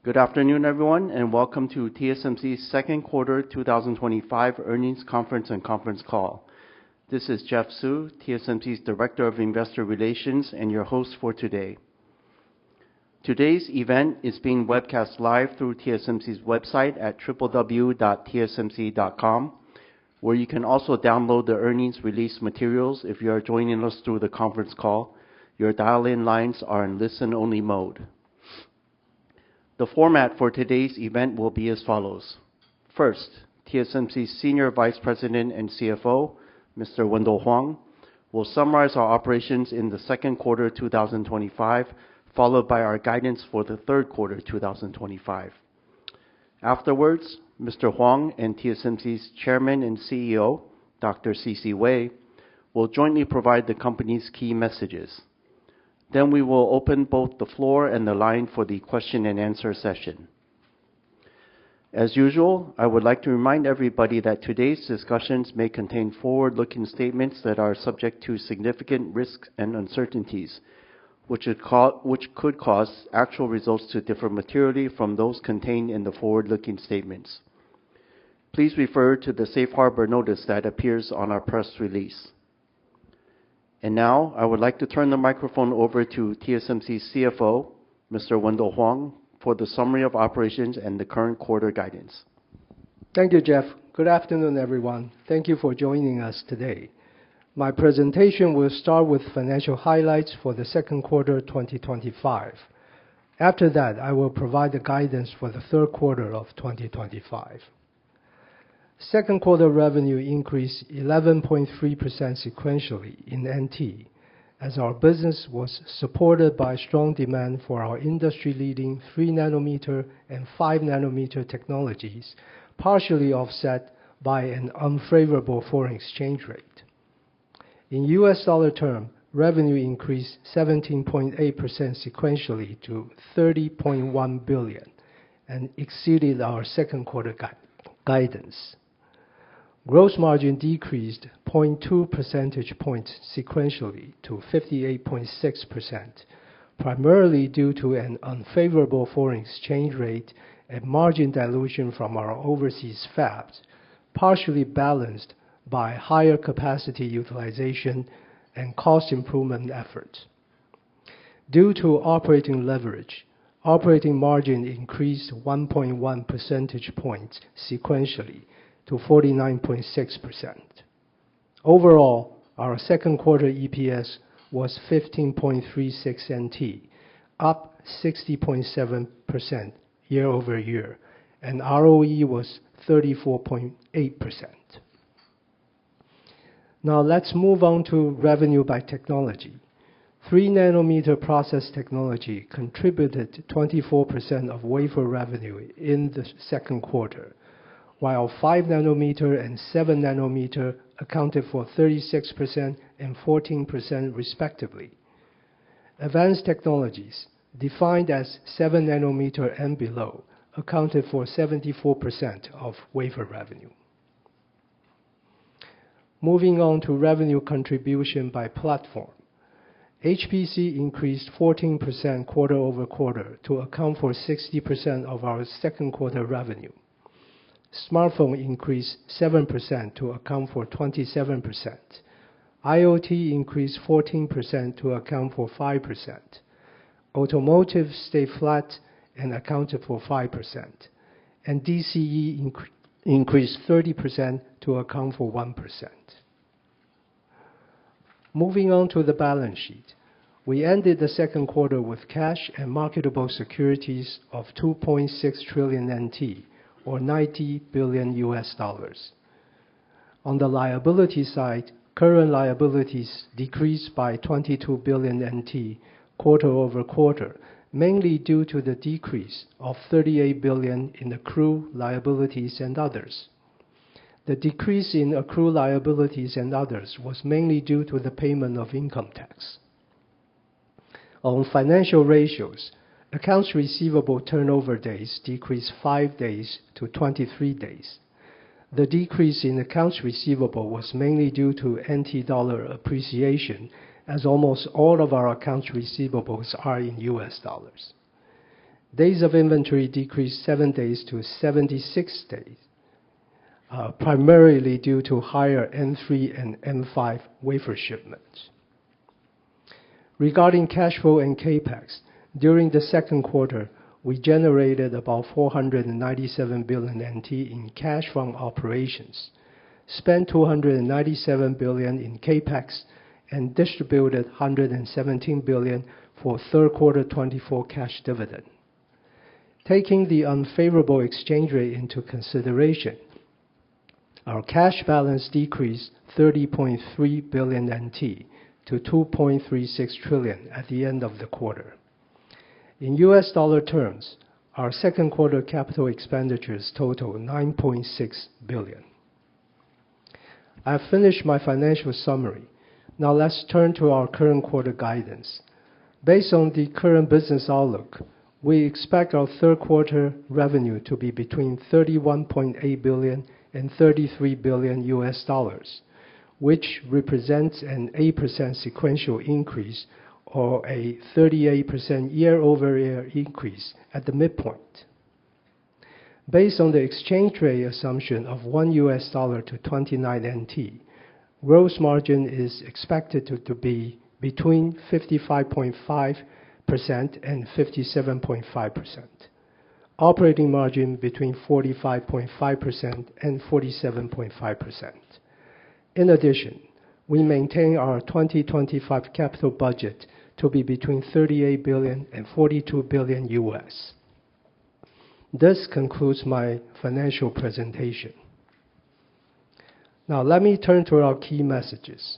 Good afternoon, everyone, and welcome to TSMC's second quarter 2025 earnings conference and conference call. This is Jeff Su, TSMC's Director of Investor Relations and your host for today. Today's event is being webcast live through TSMC's website at www.tsmc.com, where you can also download the earnings release materials if you are joining us through the conference call. Your dial-in lines are in listen-only mode. The format for today's event will be as follows. First, TSMC's Senior Vice President and CFO, Mr. Wendell Huang, will summarize our operations in the second quarter 2025, followed by our guidance for the third quarter 2025. Afterwards, Mr. Huang and TSMC's Chairman and CEO, Dr. C.C. Wei, will jointly provide the company's key messages. Then we will open both the floor and the line for the question and answer session. As usual, I would like to remind everybody that today's discussions may contain forward-looking statements that are subject to significant risks and uncertainties, which could cause actual results to differ materially from those contained in the forward-looking statements. Please refer to the safe harbor notice that appears on our press release. And now, I would like to turn the microphone over to TSMC's CFO, Mr. Wendell Huang, for the summary of operations and the current quarter guidance. Thank you, Jeff. Good afternoon, everyone. Thank you for joining us today. My presentation will start with financial highlights for the second quarter 2025. After that, I will provide the guidance for the third quarter of 2025. Second quarter revenue increased 11.3% sequentially in NT, as our business was supported by strong demand for our industry-leading 3nm and 5nm technologies, partially offset by an unfavorable foreign exchange rate. In US dollar terms, revenue increased 17.8% sequentially to $30.1 billion and exceeded our second quarter guidance. Gross margin decreased 0.2 percentage points sequentially to 58.6%, primarily due to an unfavorable foreign exchange rate and margin dilution from our overseas fabs, partially balanced by higher capacity utilization and cost improvement efforts. Due to operating leverage, operating margin increased 1.1 percentage points sequentially to 49.6%. Overall, our second quarter EPS was 15.36 NT, up 60.7% year over year, and ROE was 34.8%. Now let's move on to revenue by technology. 3nm process technology contributed 24% of wafer revenue in the second quarter, while 5nm and 7nm accounted for 36% and 14% respectively. Advanced technologies, defined as 7nm and below, accounted for 74% of wafer revenue. Moving on to revenue contribution by platform. HPC increased 14% quarter over quarter to account for 60% of our second quarter revenue. Smartphone increased 7% to account for 27%. IoT increased 14% to account for 5%. Automotive stayed flat and accounted for 5%. And DCE increased 30% to account for 1%. Moving on to the balance sheet. We ended the second quarter with cash and marketable securities of 2.6 trillion NT, or $90 billion. On the liability side, current liabilities decreased by 22 billion NT quarter over quarter, mainly due to the decrease of 38 billion in accrued liabilities and others. The decrease in accrued liabilities and others was mainly due to the payment of income tax. On financial ratios, accounts receivable turnover days decreased 5 days to 23 days. The decrease in accounts receivable was mainly due to NT dollar appreciation, as almost all of our accounts receivables are in US dollars. Days of inventory decreased 7 days to 76 days, primarily due to higher N3 and N5 wafer shipments. Regarding cash flow and CapEx, during the second quarter, we generated about 497 billion NT in cash from operations, spent 297 billion in CapEx, and distributed 117 billion for third quarter 24 cash dividend. Taking the unfavorable exchange rate into consideration, our cash balance decreased 30.3 billion NT to 2.36 trillion at the end of the quarter. In US dollar terms, our second quarter capital expenditures total 9.6 billion. I've finished my financial summary. Now let's turn to our current quarter guidance. Based on the current business outlook, we expect our third quarter revenue to be between 31.8 billion and 33 billion US dollars, which represents an 8% sequential increase or a 38% year-over-year increase at the midpoint. Based on the exchange rate assumption of 1 US dollar to 29 NT, gross margin is expected to be between 55.5% and 57.5%. Operating margin between 45.5% and 47.5%. In addition, we maintain our 2025 capital budget to be between 38 billion and 42 billion US. This concludes my financial presentation. Now let me turn to our key messages.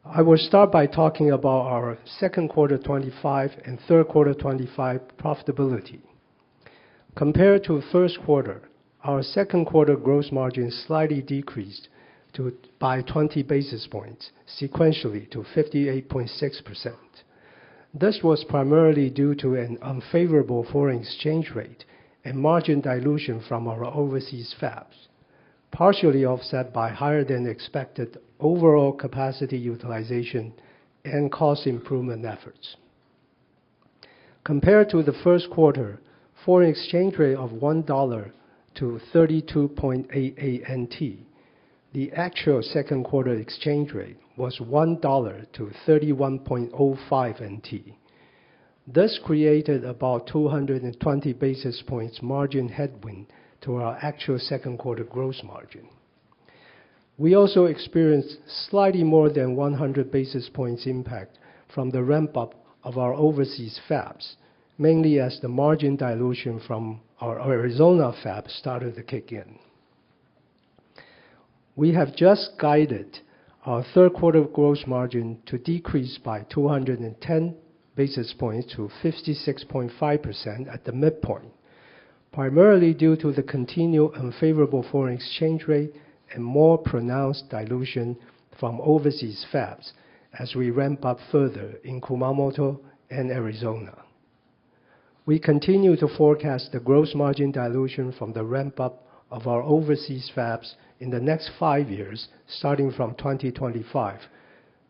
I will start by talking about our second quarter 25 and third quarter 25 profitability. Compared to first quarter, our second quarter gross margin slightly decreased by 20 basis points sequentially to 58.6%. This was primarily due to an unfavorable foreign exchange rate and margin dilution from our overseas fabs, partially offset by higher than expected overall capacity utilization and cost improvement efforts. Compared to the first quarter, foreign exchange rate of $1 to 32.88 NT, the actual second quarter exchange rate was $1 to 31.05 NT. This created about 220 basis points margin headwind to our actual second quarter gross margin. We also experienced slightly more than 100 basis points impact from the ramp-up of our overseas fabs, mainly as the margin dilution from our Arizona fab started to kick in. We have just guided our third quarter gross margin to decrease by 210 basis points to 56.5% at the midpoint, primarily due to the continued unfavorable foreign exchange rate and more pronounced dilution from overseas fabs as we ramp up further in Kumamoto and Arizona. We continue to forecast the gross margin dilution from the ramp-up of our overseas fabs in the next 5 years, starting from 2025,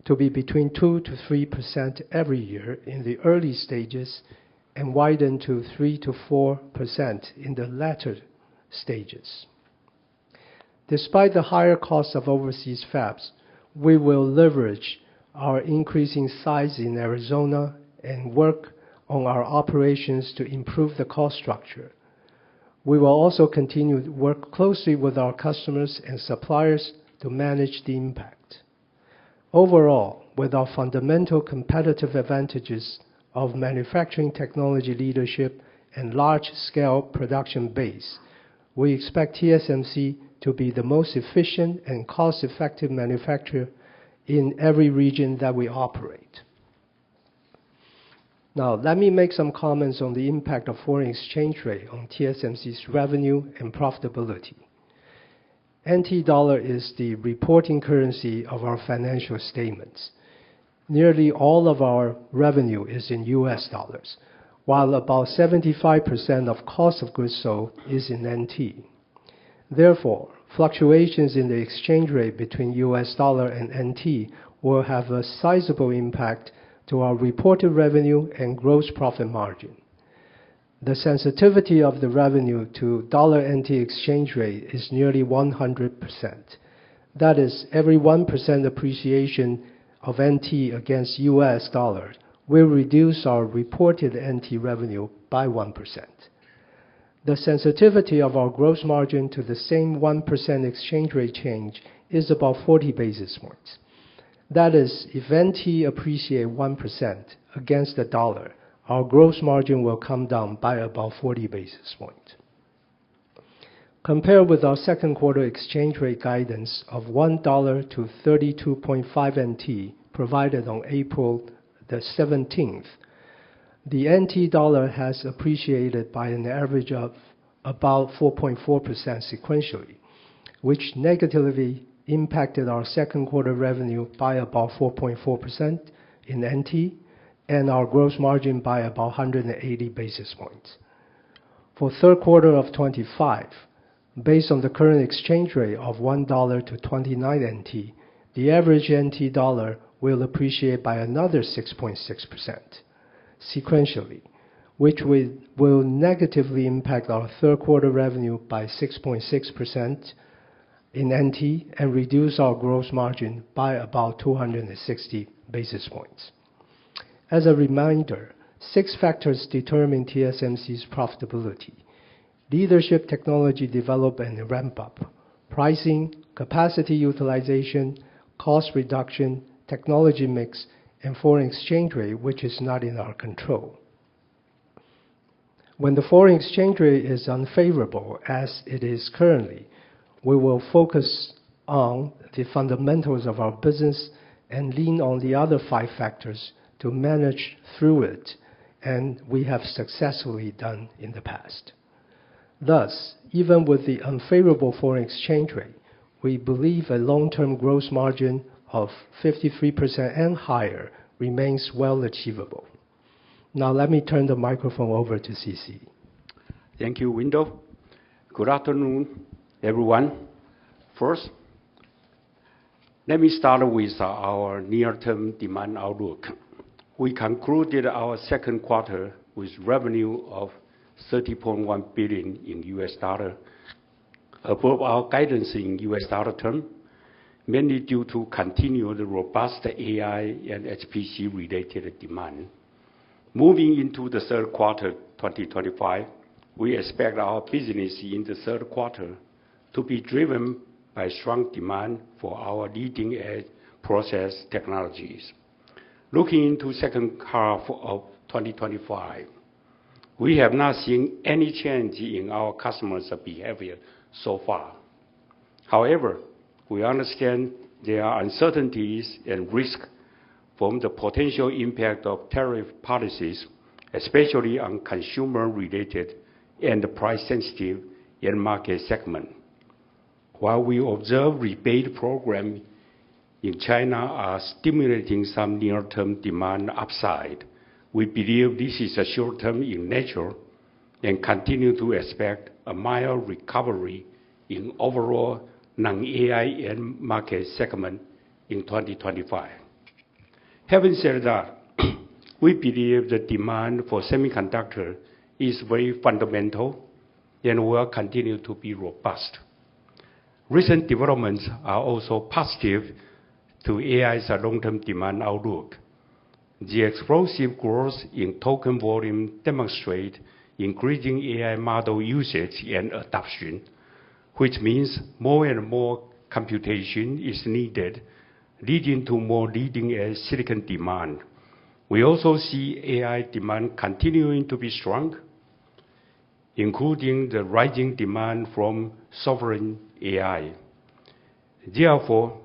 to be between 2 to 3% every year in the early stages and widen to 3 to 4% in the latter stages. Despite the higher cost of overseas fabs, we will leverage our increasing size in Arizona and work on our operations to improve the cost structure. We will also continue to work closely with our customers and suppliers to manage the impact. Overall, with our fundamental competitive advantages of manufacturing technology leadership and large-scale production base, we expect TSMC to be the most efficient and cost-effective manufacturer in every region that we operate. Now, let me make some comments on the impact of foreign exchange rate on TSMC's revenue and profitability. NT dollar is the reporting currency of our financial statements. Nearly all of our revenue is in US dollars, while about 75% of cost of goods sold is in NT. Therefore, fluctuations in the exchange rate between US dollar and NT will have a sizable impact to our reported revenue and gross profit margin. The sensitivity of the revenue to dollar-NT exchange rate is nearly 100%. That is, every 1% appreciation of NT against US dollar will reduce our reported NT revenue by 1%. The sensitivity of our gross margin to the same 1% exchange rate change is about 40 basis points. That is, if NT appreciate 1% against the dollar, our gross margin will come down by about 40 basis points. Compared with our second quarter exchange rate guidance of $1 to 32.5 NT provided on April the 17th, the NT dollar has appreciated by an average of about 4.4% sequentially, which negatively impacted our second quarter revenue by about 4.4% in NT and our gross margin by about 180 basis points. For third quarter of 25, based on the current exchange rate of $1 to 29 NT, the average NT dollar will appreciate by another 6.6% sequentially, which will negatively impact our third quarter revenue by 6.6% in NT and reduce our gross margin by about 260 basis points. As a reminder, 6 factors determine TSMC's profitability: leadership, technology development and ramp up, pricing, capacity utilization, cost reduction, technology mix, and foreign exchange rate, which is not in our control. When the foreign exchange rate is unfavorable, as it is currently, we will focus on the fundamentals of our business and lean on the other 5 factors to manage through it, and we have successfully done in the past. Thus, even with the unfavorable foreign exchange rate, we believe a long-term gross margin of 53% and higher remains well achievable. Now let me turn the microphone over to CC. Thank you, Wendell. Good afternoon, everyone. First, let me start with our near-term demand outlook. We concluded our second quarter with revenue of $30.1 billion in US dollar, above our guidance in US dollar term, mainly due to continued robust AI and HPC related demand. Moving into the third quarter 2025, we expect our business in the third quarter to be driven by strong demand for our leading edge process technologies. Looking into second half of 2025, we have not seen any change in our customers' behavior so far. However, we understand there are uncertainties and risks from the potential impact of tariff policies, especially on consumer-related and price-sensitive end market segment. While we observe rebate programs in China are stimulating some near-term demand upside, we believe this is a short-term in nature and continue to expect a mild recovery in overall non-AI end market segment in 2025. Having said that, we believe the demand for semiconductor is very fundamental and will continue to be robust. Recent developments are also positive to AI's long-term demand outlook. The explosive growth in token volume demonstrates increasing AI model usage and adoption, which means more and more computation is needed, leading to more leading-edge silicon demand. We also see AI demand continuing to be strong, including the rising demand from sovereign AI. Therefore,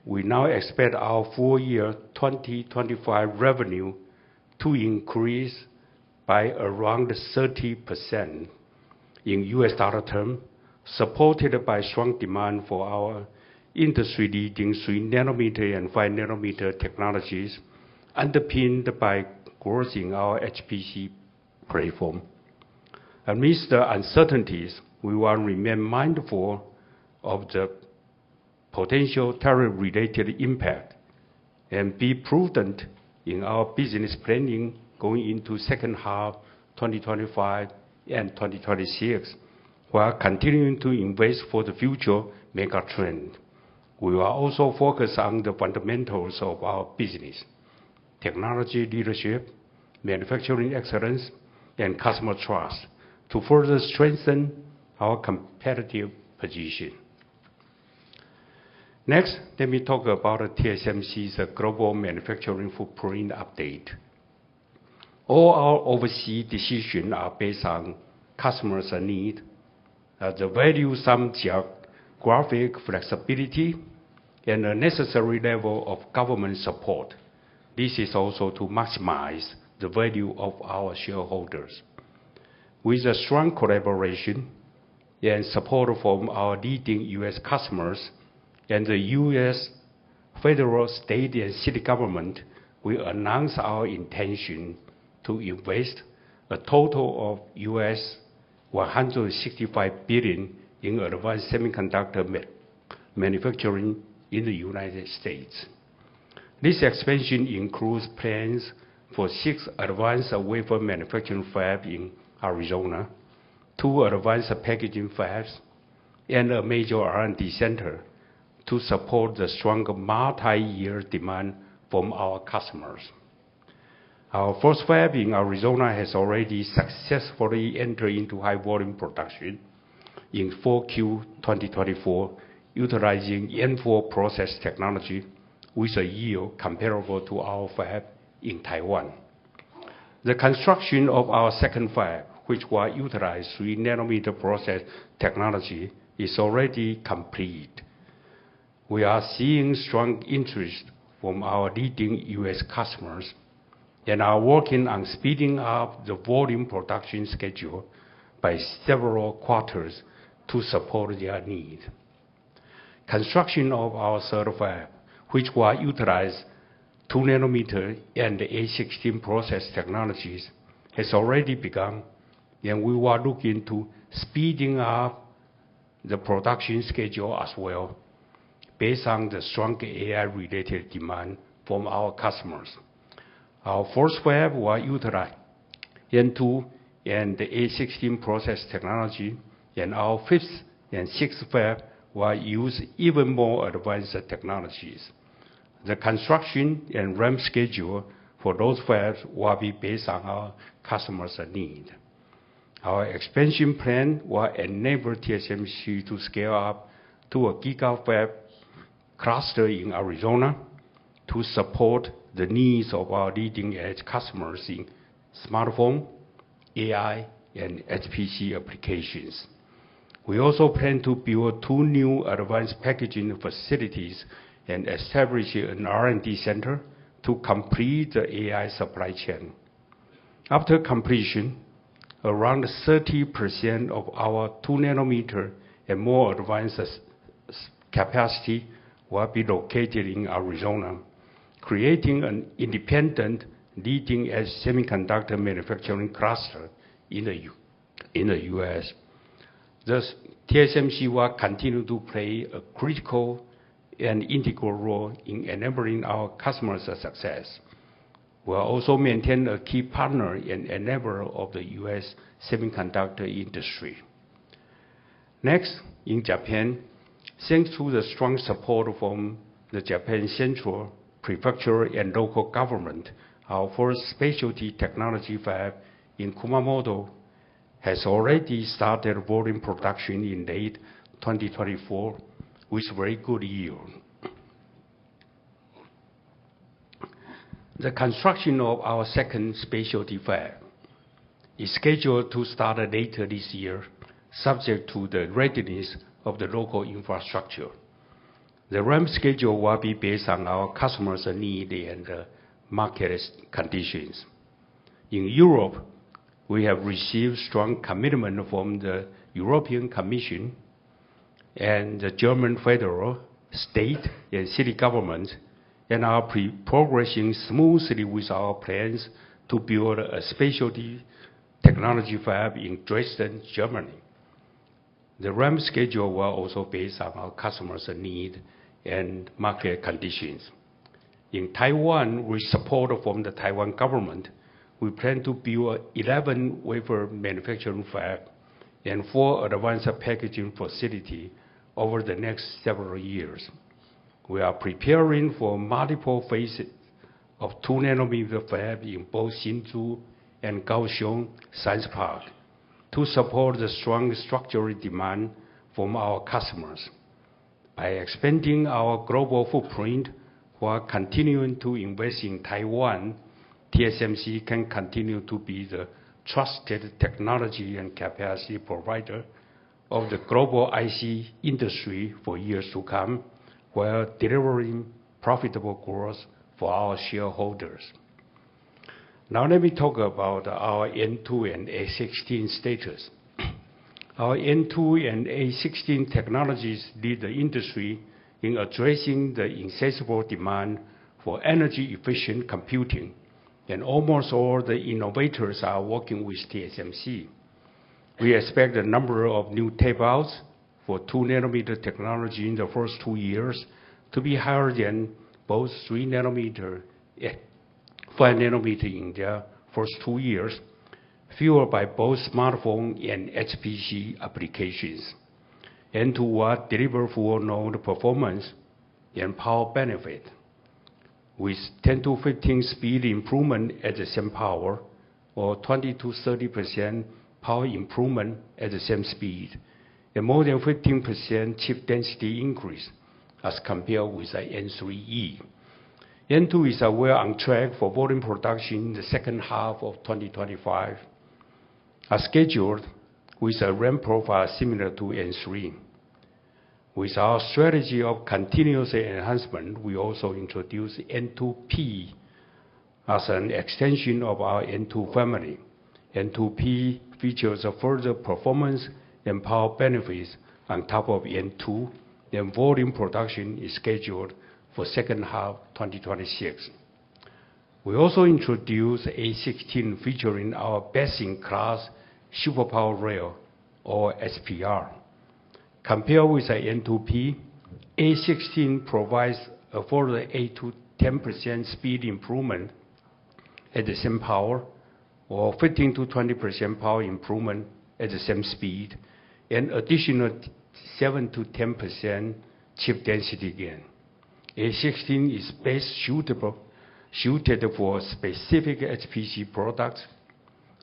we now expect our full year 2025 revenue to increase by around 30% in US dollar terms, supported by strong demand for our industry-leading 3nm and 5nm technologies, underpinned by growth in our HPC platform. Amidst the uncertainties, we will remain mindful of the potential tariff-related impact and be prudent in our business planning going into second half 2025 and 2026, while continuing to invest for the future mega trend. We will also focus on the fundamentals of our business: technology leadership, manufacturing excellence, and customer trust to further strengthen our competitive position. Next, let me talk about TSMC's global manufacturing footprint update. All our overseas decisions are based on customers' need. The value some geographic flexibility and a necessary level of government support. This is also to maximize the value of our shareholders. With a strong collaboration and support from our leading U.S. customers and the U.S. federal, state, and city government, we announced our intention to invest a total of US $165 billion in advanced semiconductor manufacturing in the United States. This expansion includes plans for 6 advanced wafer manufacturing fabs in Arizona, 2 advanced packaging fabs, and a major R&D center to support the strong multi-year demand from our customers. Our first fab in Arizona has already successfully entered into high volume production in 4Q 2024, utilizing N4 process technology with a yield comparable to our fab in Taiwan. The construction of our second fab, which will utilize 3nm process technology, is already complete. We are seeing strong interest from our leading U.S. customers and are working on speeding up the volume production schedule by several quarters to support their need. Construction of our third fab, which will utilize 2nm and A16 process technologies, has already begun, and we will look into speeding up the production schedule as well, based on the strong AI-related demand from our customers. Our first fab will utilize N2 and the A16 process technology, and our fifth and sixth fab will use even more advanced technologies. The construction and ramp schedule for those fabs will be based on our customers' need. Our expansion plan will enable TSMC to scale up to a gigafab cluster in Arizona to support the needs of our leading-edge customers in smartphone, AI, and HPC applications. We also plan to build 2 new advanced packaging facilities and establish an R&D center to complete the AI supply chain. After completion, around 30% of our 2nm and more advanced capacity will be located in Arizona, creating an independent leading-edge semiconductor manufacturing cluster in the U.S. Thus, TSMC will continue to play a critical and integral role in enabling our customers' success. We'll also maintain a key partner and enabler of the U.S. semiconductor industry. Next, in Japan, thanks to the strong support from the Japan Central, Prefecture, and local government, our first specialty technology fab in Kumamoto has already started volume production in late 2024 with very good yield. The construction of our second specialty fab is scheduled to start later this year, subject to the readiness of the local infrastructure. The ramp schedule will be based on our customers' need and market conditions. In Europe, we have received strong commitment from the European Commission and the German federal, state, and city government, and are progressing smoothly with our plans to build a specialty technology fab in Dresden, Germany. The ramp schedule will also be based on our customers' need and market conditions. In Taiwan, with support from the Taiwan government, we plan to build 11 wafer manufacturing fab and 4 advanced packaging facility over the next several years. We are preparing for multiple phases of 2-nanometer fab in both Hsinchu and Kaohsiung Science Park to support the strong structural demand from our customers. By expanding our global footprint while continuing to invest in Taiwan, TSMC can continue to be the trusted technology and capacity provider of the global IC industry for years to come, while delivering profitable growth for our shareholders. Now let me talk about our N2 and A16 status. Our N2 and A16 technologies lead the industry in addressing the insatiable demand for energy-efficient computing, and almost all the innovators are working with TSMC. We expect the number of new tape-outs for 2-nanometer technology in the first 2 years to be higher than both 3-nanometer and 5-nanometer in their first 2 years, fueled by both smartphone and HPC applications. N2 will deliver full node performance and power benefit, with 10 to 15 speed improvement at the same power, or 20 to 30% power improvement at the same speed, and more than 15% chip density increase as compared with the N3E. N2 is well on track for volume production in the second half of 2025, as scheduled, with a ramp profile similar to N3. With our strategy of continuous enhancement, we also introduced N2P as an extension of our N2 family. N2P features a further performance and power benefits on top of N2, and volume production is scheduled for second half 2026. We also introduced A16 featuring our best-in-class superpower rail, or SPR. Compared with the N2P, A16 provides a further 8 to 10% speed improvement at the same power, or 15 to 20% power improvement at the same speed, and additional 7 to 10% chip density gain. A16 is best suited for specific HPC products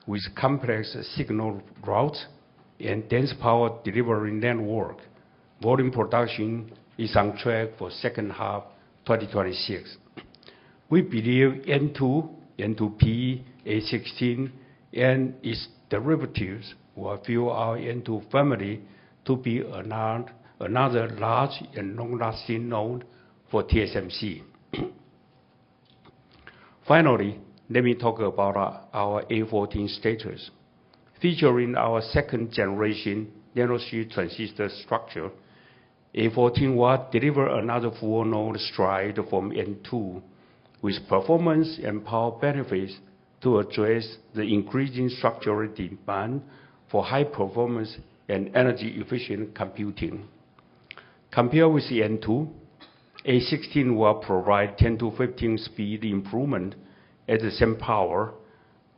with complex signal routes and dense power delivery network. Volume production is on track for second half 2026. We believe N2, N2P, A16, and its derivatives will fuel our N2 family to be another large and long-lasting node for TSMC. Finally, let me talk about our A14 status. Featuring our second generation nanosheet transistor structure, A14 will deliver another full node stride from N2 with performance and power benefits to address the increasing structural demand for high performance and energy efficient computing. Compared with the N2, A16 will provide 10 to 15 speed improvement at the same power,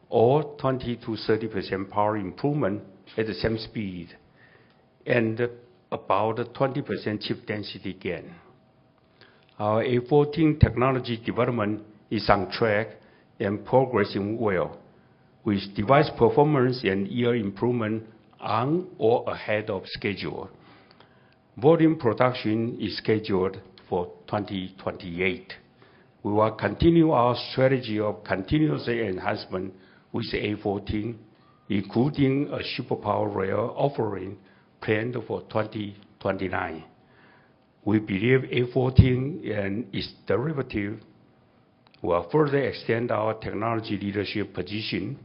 or 20 to 30% power improvement at the same speed, and about 20% chip density gain. Our A14 technology development is on track and progressing well, with device performance and yield improvement on or ahead of schedule. Volume production is scheduled for 2028. We will continue our strategy of continuous enhancement with A14, including a superpower rail offering planned for 2029. We believe A14 and its derivative will further extend our technology leadership position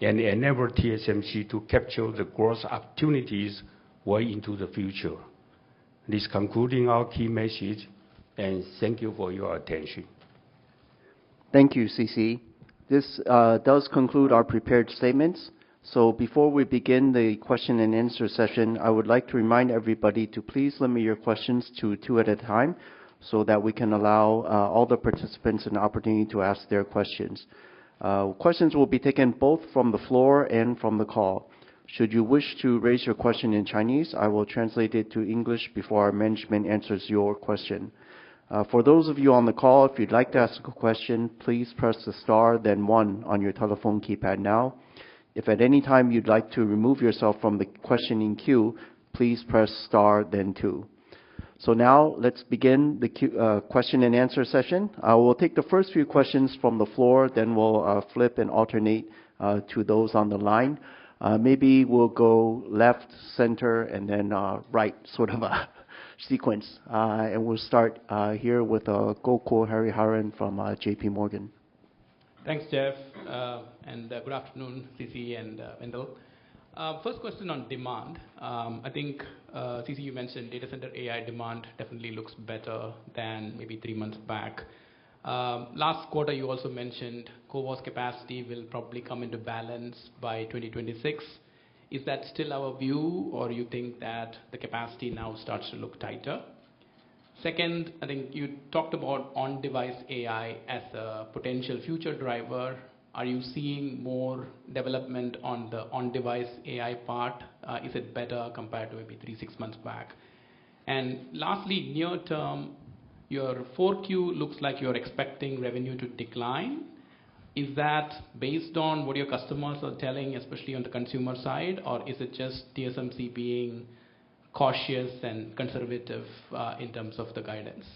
and enable TSMC to capture the growth opportunities way into the future. This concluding our key message, and thank you for your attention. Thank you, CC. This does conclude our prepared statements. So before we begin the question and answer session, I would like to remind everybody to please limit your questions to 2 at a time so that we can allow all the participants an opportunity to ask their questions. Questions will be taken both from the floor and from the call. Should you wish to raise your question in Chinese, I will translate it to English before our management answers your question. For those of you on the call, if you'd like to ask a question, please press the star, then 1 on your telephone keypad now. If at any time you'd like to remove yourself from the questioning queue, please press star, then 2. So now let's begin the question and answer session. We'll take the first few questions from the floor, then we'll flip and alternate to those on the line. Maybe we'll go left, center, and then right, sort of a sequence. And we'll start here with Gokul Hariharan from JP Morgan. Thanks, Jeff, and good afternoon, CC and Wendell. First question on demand. I think, CC, you mentioned data center AI demand definitely looks better than maybe 3 months back. Last quarter, you also mentioned CoWoS capacity will probably come into balance by 2026. Is that still our view, or you think that the capacity now starts to look tighter? Second, I think you talked about on-device AI as a potential future driver. Are you seeing more development on the on-device AI part? Is it better compared to maybe 3-6 months back? And lastly, near term, your 4Q looks like you're expecting revenue to decline. Is that based on what your customers are telling, especially on the consumer side, or is it just TSMC being cautious and conservative in terms of the guidance?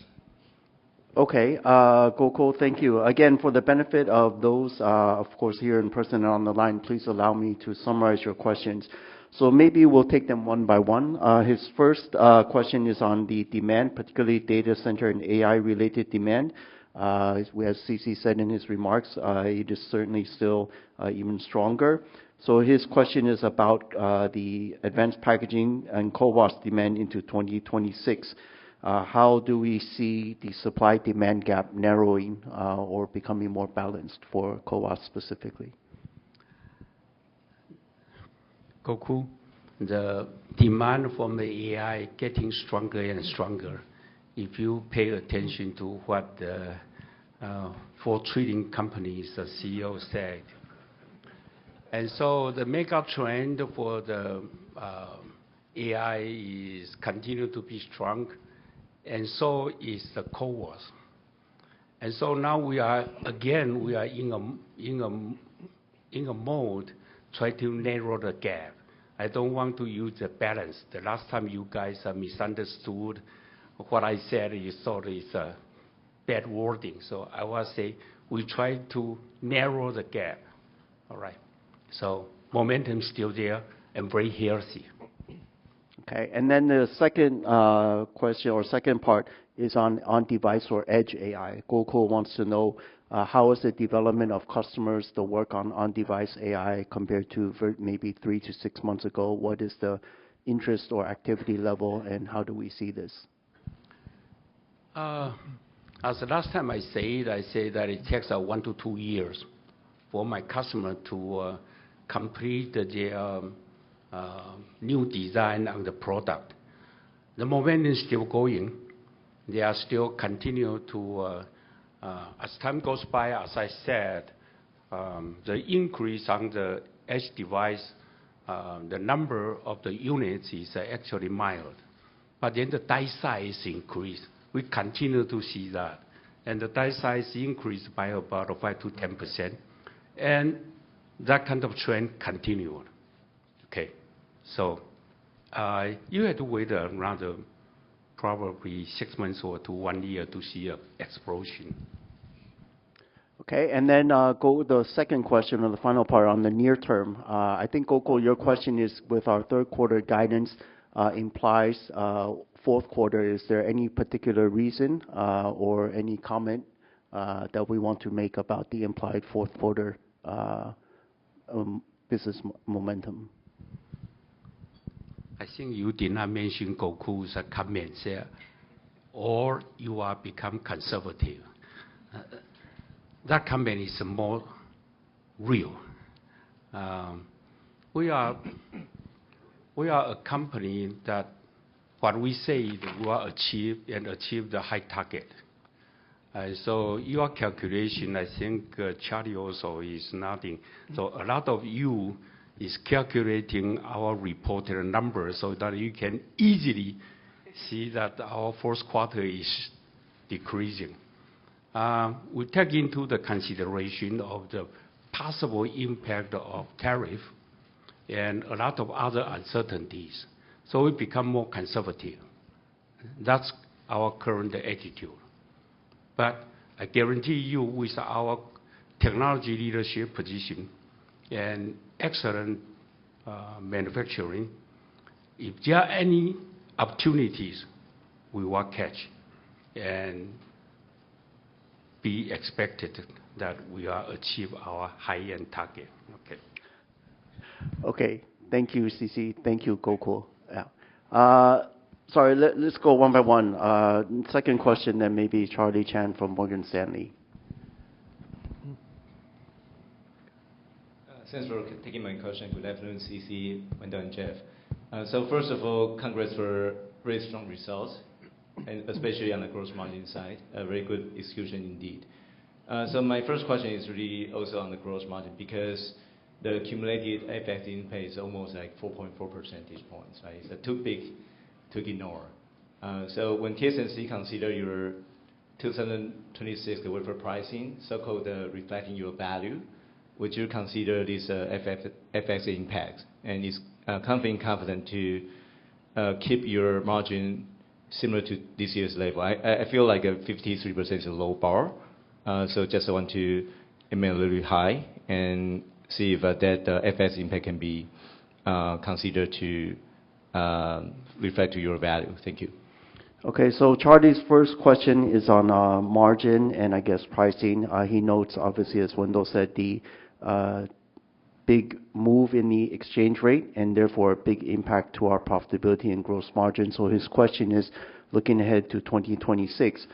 Okay, Gokul, thank you. Again, for the benefit of those, of course, here in person and on the line, please allow me to summarize your questions. So maybe we'll take them one by one. His first question is on the demand, particularly data center and AI-related demand. As CC said in his remarks, it is certainly still even stronger. So his question is about the advanced packaging and CoWoS demand into 2026. How do we see the supply-demand gap narrowing or becoming more balanced for CoWoS specifically? Gokul, the demand from the AI getting stronger and stronger. If you pay attention to what the 4 trading companies, the CEO said. And so the mega trend for the AI is continue to be strong, and so is the CoWoS. And so now we are in a mode try to narrow the gap. I don't want to use the balance. The last time you guys misunderstood what I said, you thought it's a bad wording. So I will say we try to narrow the gap. All right. So momentum still there and very healthy. Okay, and then the second question or second part is on device or edge AI. Gokul wants to know how is the development of customers, the work on device AI compared to maybe 3 to 6 months ago? What is the interest or activity level, and how do we see this? As the last time I said that it takes 1 to 2 years for my customer to complete their new design on the product. The momentum is still going. They are still continue to, as time goes by, as I said, the increase on the edge device, the number of the units is actually mild. But then the die size increase. We continue to see that. And the die size increased by about 5 to 10%. And that kind of trend continued. Okay. So you had to wait around probably 6 months or to 1 year to see an explosion. Okay, and then go the second question or the final part on the near term. I think, Gokul, your question is with our third quarter guidance implies fourth quarter. Is there any particular reason or any comment that we want to make about the implied fourth quarter business momentum? I think you did not mention Gokul's comments there, or you are become conservative. That comment is more real. We are a company that what we say we will achieve the high target. So your calculation, I think Charlie also is nodding. So a lot of you is calculating our reported numbers so that you can easily see that our fourth quarter is decreasing. We take into the consideration of the possible impact of tariff and a lot of other uncertainties. So we become more conservative. That's our current attitude. But I guarantee you, with our technology leadership position and excellent manufacturing, if there are any opportunities, we will catch and be expected that we will achieve our high-end target. Okay. Okay. Thank you, CC. Thank you, Gokul. Yeah. Sorry, let's go one by one. Second question, then maybe Charlie Chan from Morgan Stanley. Thanks for taking my question. Good afternoon, CC, Wendell, and Jeff. So first of all, congrats for very strong results, and especially on the gross margin side, a very good execution indeed. So my first question is really also on the gross margin, because the accumulated FX impact is almost like 4.4 percentage points, right? It's too big to ignore. So when TSMC consider your 2026 wafer pricing, so-called reflecting your value, would you consider this FX impact? And is company confident to keep your margin similar to this year's level? I feel like 53% is a low bar, so just want to aim a little bit high and see if that FX impact can be considered to reflect to your value. Thank you. Okay, so Charlie's first question is on margin and I guess pricing. He notes, obviously, as Wendell said, the big move in the exchange rate and therefore a big impact to our profitability and gross margin. So his question is, looking ahead to 2026,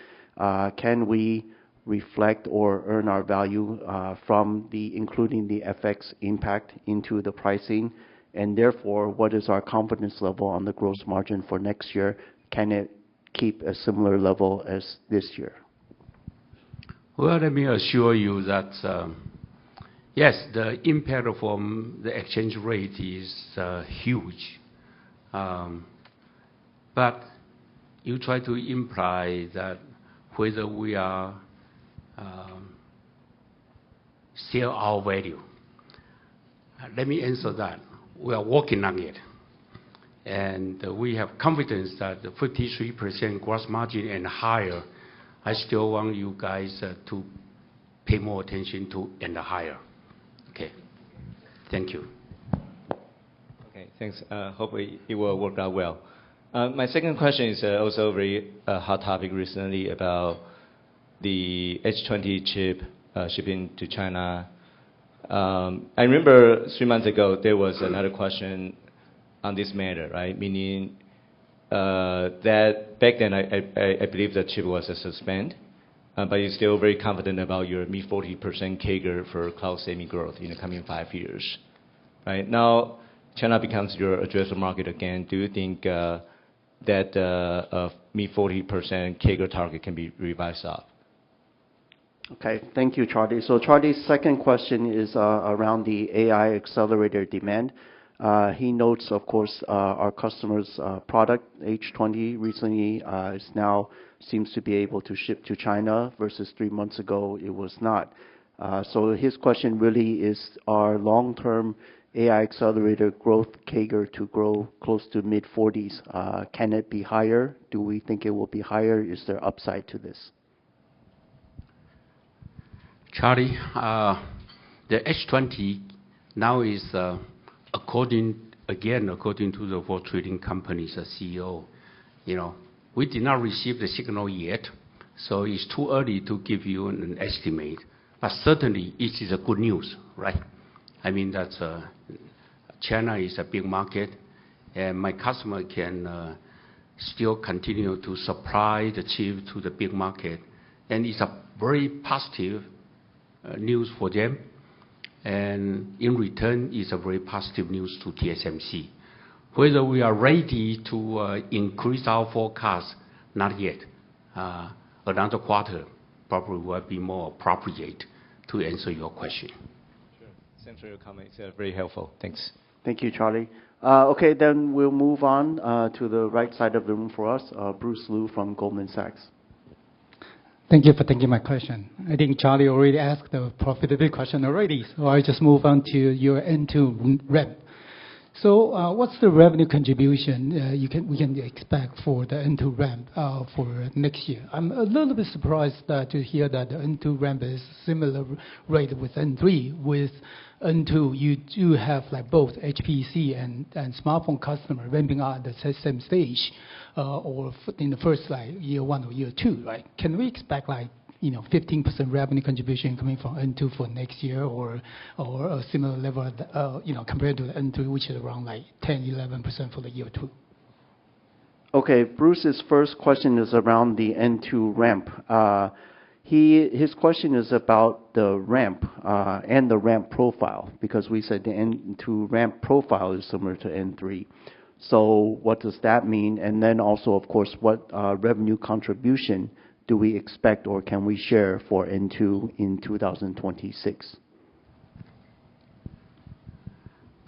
can we reflect or earn our value from including the FX impact into the pricing? And therefore, what is our confidence level on the gross margin for next year? Can it keep a similar level as this year? Well, let me assure you that, yes, the impact from the exchange rate is huge. But you try to imply that whether we are still our value. Let me answer that. We are working on it. And we have confidence that the 53% gross margin and higher, I still want you guys to pay more attention to and higher. Okay. Thank you. Okay, thanks. Hopefully it will work out well. My second question is also a very hot topic recently about the H20 chip shipping to China. I remember 3 months ago there was another question on this matter, right? Meaning that back then I believe the chip was suspended, but you're still very confident about your mid 40% CAGR for cloud semi growth in the coming 5 years, right? Now China becomes your addressable market again. Do you think that mid 40% CAGR target can be revised up? Okay, thank you, Charlie. So Charlie's second question is around the AI accelerator demand. He notes, of course, our customer's product, H20, recently seems to be able to ship to China versus 3 months ago it was not. So his question really is our long-term AI accelerator growth CAGR to grow close to mid-40s. Can it be higher? Do we think it will be higher? Is there upside to this? Charlie, the H20 now is, according to the World Trading Company's CEO, we did not receive the signal yet, so it's too early to give you an estimate. But certainly it is a good news, right? I mean, that's China is a big market, and my customer can still continue to supply the chip to the big market, and it's a very positive news for them, and in return, it's a very positive news to TSMC. Whether we are ready to increase our forecast, not yet. Another quarter, probably will be more appropriate to answer your question. Sure. Thanks for your comments. Very helpful. Thanks. Thank you, Charlie. Okay, then we'll move on to the right side of the room for us, Bruce Lu from Goldman Sachs. Thank you for taking my question. I think Charlie already asked the profitability question already, so I just move on to your N2 ramp. So what's the revenue contribution we can expect for the N2 ramp for next year? I'm a little bit surprised to hear that the N2 ramp is similar rate with N3. With N2, you do have like both HPC and smartphone customer ramping up at the same stage, or in the first like year 1 or year 2, right? Can we expect like 15% revenue contribution coming from N2 for next year, or a similar level, compared to the N3, which is around like 10-11% for the year 2? Okay, Bruce's first question is around the N2 ramp. His question is about the ramp and the ramp profile, because we said the N2 ramp profile is similar to N3. So what does that mean? And then also, of course, what revenue contribution do we expect or can we share for N2 in 2026?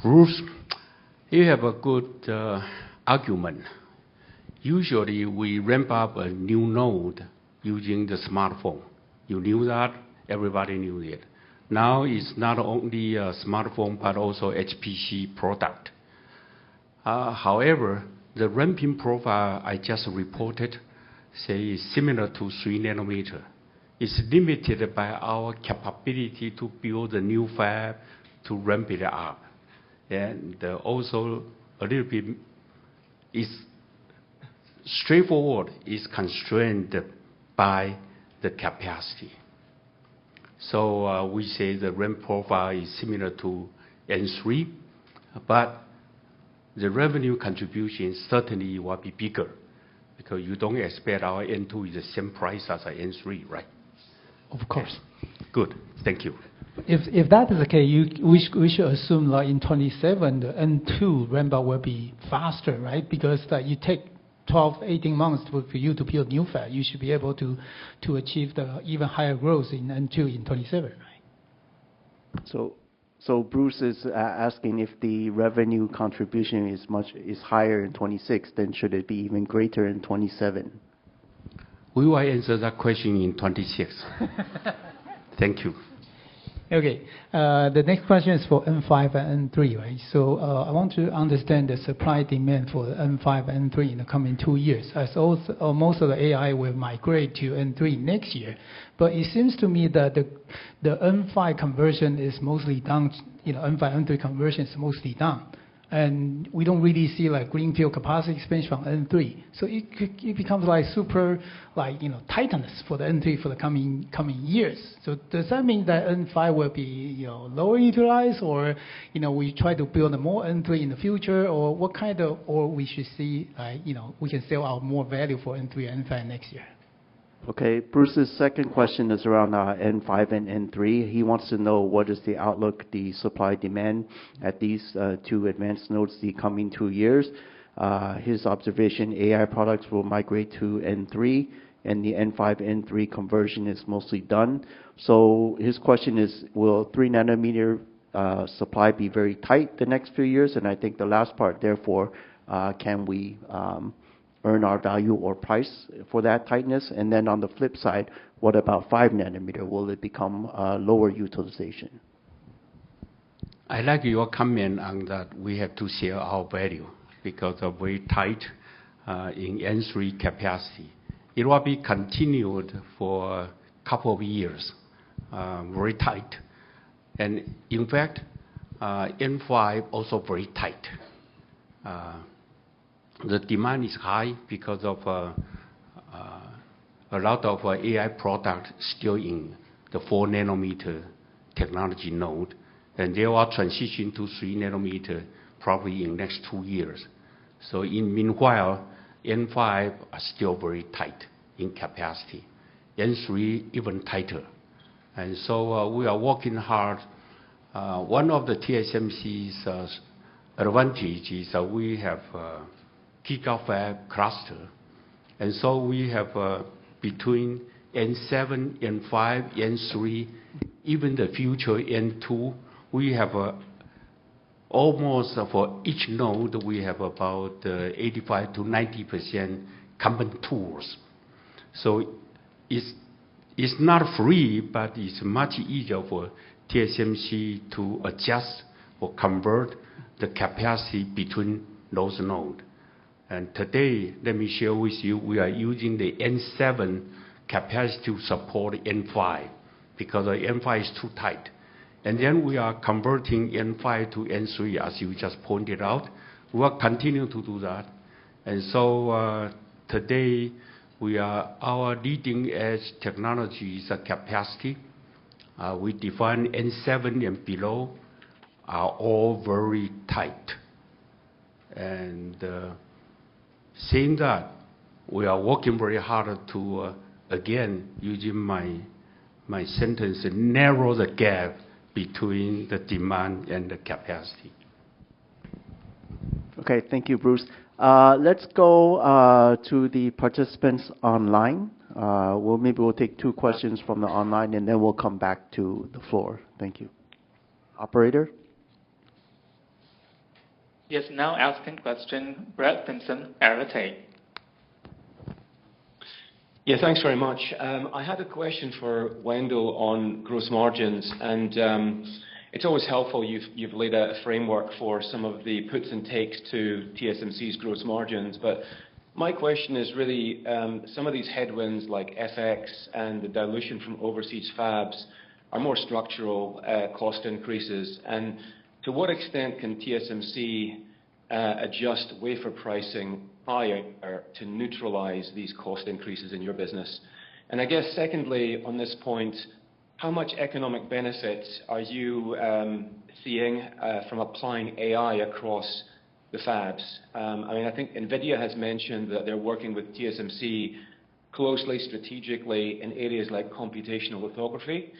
Bruce, you have a good argument. Usually we ramp up a new node using the smartphone. You knew that, everybody knew it. Now it's not only a smartphone, but also HPC product. However, the ramping profile I just reported, say, is similar to 3 nanometer. It's limited by our capability to build a new fab to ramp it up. And also a little bit is straightforward, is constrained by the capacity. So we say the ramp profile is similar to N3, but the revenue contribution certainly will be bigger, because you don't expect our N2 is the same price as our N3, right? Of course. Good. Thank you. If that is the case, we should assume like in 27, the N2 ramp up will be faster, right? Because you take 12, 18 months for you to build new fab, you should be able to achieve the even higher growth in N2 in 27, right? So Bruce is asking if the revenue contribution is higher in 26, then should it be even greater in 27? We will answer that question in 26. Thank you. Okay. The next question is for N5 and N3, right? So I want to understand the supply demand for N5 and N3 in the coming 2 years. As also, most of the AI will migrate to N3 next year, but it seems to me that the N5 conversion is mostly done. N5 N3 conversion is mostly done, and we don't really see like greenfield capacity expansion from N3. So it becomes like super tightness for the N3 for the coming years. So does that mean that N5 will be lower utilized, or we try to build more N3 in the future, or what kind of, or we should see we can sell out more value for N3 and N5 next year? Okay, Bruce's second question is around N5 and N3. He wants to know what is the outlook, the supply demand at these 2 advanced nodes the coming 2 years. His observation, AI products will migrate to N3, and the N5, N3 conversion is mostly done. So his question is, will 3 nanometer supply be very tight the next few years? And I think the last part, therefore, can we earn our value or price for that tightness? And then on the flip side, what about 5 nanometer? Will it become lower utilization? I like your comment on that we have to share our value because of very tight in N3 capacity. It will be continued for a couple of years, very tight. And in fact, N5 also very tight. The demand is high because of a lot of AI product still in the 4 nanometer technology node, and they will transition to 3 nanometer probably in next 2 years. So meanwhile, N5 are still very tight in capacity. N3 even tighter. And so we are working hard. One of the TSMC's advantage is that we have gigafab cluster. And so we have between N7, N5, N3, even the future N2, we have almost for each node, we have about 85 to 90% common tools. So it's not free, but it's much easier for TSMC to adjust or convert the capacity between those nodes. And today, let me share with you, we are using the N7 capacity to support N5 because the N5 is too tight. And then we are converting N5 to N3, as you just pointed out. We will continue to do that. And so today, our leading edge technology is a capacity. We define N7 and below are all very tight. And saying that, we are working very hard to, again, using my sentence, narrow the gap between the demand and the capacity. Okay, thank you, Bruce. Let's go to the participants online. Maybe we'll take 2 questions from the online, and then we'll come back to the floor. Thank you. Operator? Yes, now asking question, Brett Simpson, Arete. Yeah, thanks very much. I had a question for Wendell on gross margins, and it's always helpful you've laid out a framework for some of the puts and takes to TSMC's gross margins. But my question is really some of these headwinds like FX and the dilution from overseas fabs are more structural cost increases. And to what extent can TSMC adjust wafer pricing higher to neutralize these cost increases in your business? And I guess secondly, on this point, how much economic benefit are you seeing from applying AI across the fabs? I think NVIDIA has mentioned that they're working with TSMC closely, strategically in areas like computational lithography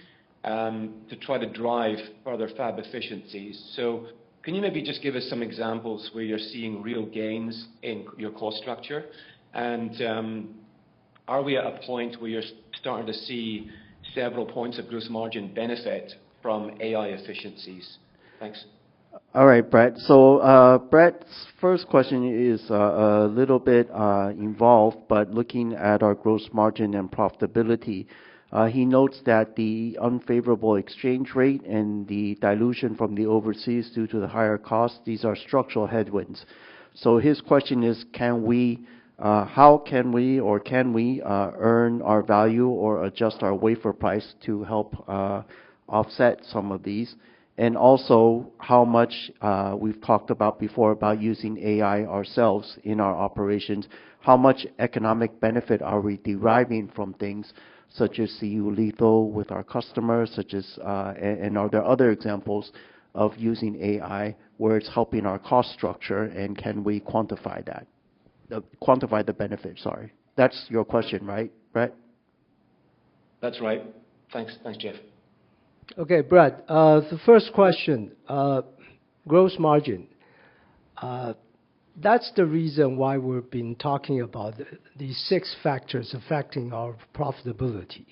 to try to drive further fab efficiencies. So can you maybe just give us some examples where you're seeing real gains in your cost structure? And are we at a point where you're starting to see several points of gross margin benefit from AI efficiencies? Thanks. All right, Brett. So Brett's first question is a little bit involved, but looking at our gross margin and profitability, he notes that the unfavorable exchange rate and the dilution from the overseas due to the higher costs, these are structural headwinds. So his question is, how can we earn our value or adjust our wafer price to help offset some of these? And also, how much we've talked about before about using AI ourselves in our operations, how much economic benefit are we deriving from things such as CU Litho with our customers, such as, and are there other examples of using AI where it's helping our cost structure, and can we quantify that? Quantify the benefit, sorry. That's your question, right, Brett? That's right. Thanks, Jeff. Okay, Brett, the first question, gross margin. That's the reason why we've been talking about these 6 factors affecting our profitability.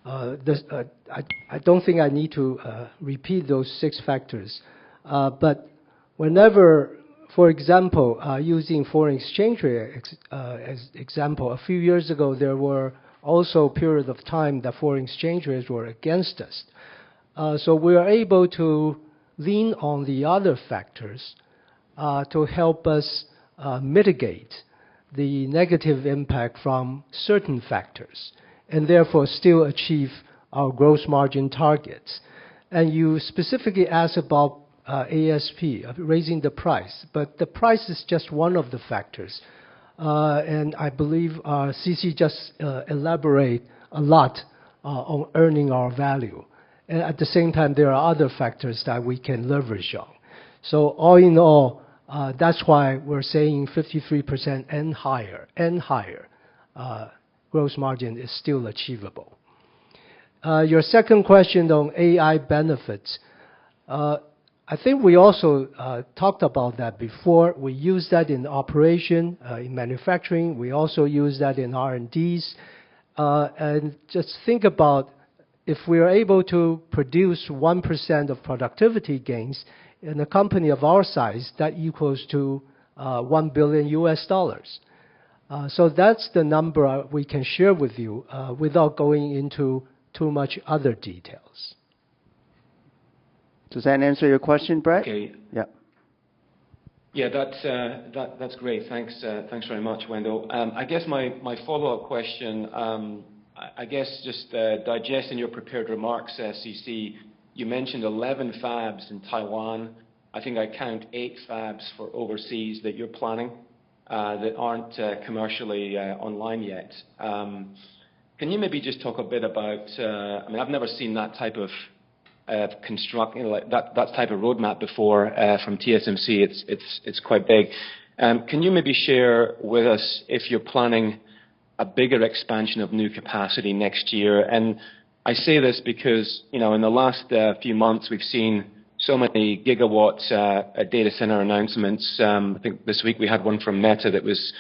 I don't think I need to repeat those 6 factors. But whenever, for example, using foreign exchange rate as example, a few years ago there were also periods of time that foreign exchange rates were against us. So we are able to lean on the other factors to help us mitigate the negative impact from certain factors, and therefore still achieve our gross margin targets. And you specifically asked about ASP, raising the price, but the price is just one of the factors. And I believe CC just elaborate a lot on earning our value. And at the same time, there are other factors that we can leverage on. So all in all, that's why we're saying 53% and higher gross margin is still achievable. Your second question on AI benefits, I think we also talked about that before. We use that in operation, in manufacturing. We also use that in R&Ds. And just think about if we are able to produce 1% of productivity gains in a company of our size, that equals to $1 billion US. So that's the number we can share with you without going into too much other details. Does that answer your question, Brett? Okay. Yeah. Yeah, that's great. Thanks very much, Wendell. I guess my follow-up question, I guess just digesting your prepared remarks, CC, you mentioned 11 fabs in Taiwan. I think I count 8 fabs for overseas that you're planning that aren't commercially online yet. Can you maybe just talk a bit about, I mean, I've never seen that type of like that type of roadmap before from TSMC. It's quite big. Can you maybe share with us if you're planning a bigger expansion of new capacity next year? And I say this because, in the last few months, we've seen so many gigawatt data center announcements. I think this week we had one from Meta that was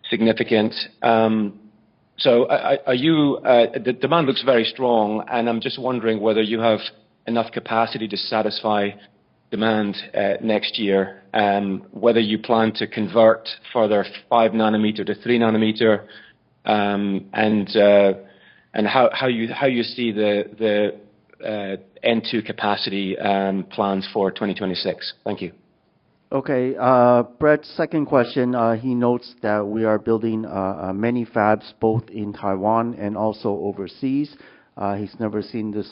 significant. So the demand looks very strong, and I'm just wondering whether you have enough capacity to satisfy demand next year, whether you plan to convert further 5 nanometer to 3 nanometer, and how you see the N2 capacity plans for 2026. Thank you. Okay. Brett's second question, he notes that we are building many fabs both in Taiwan and also overseas. He's never seen this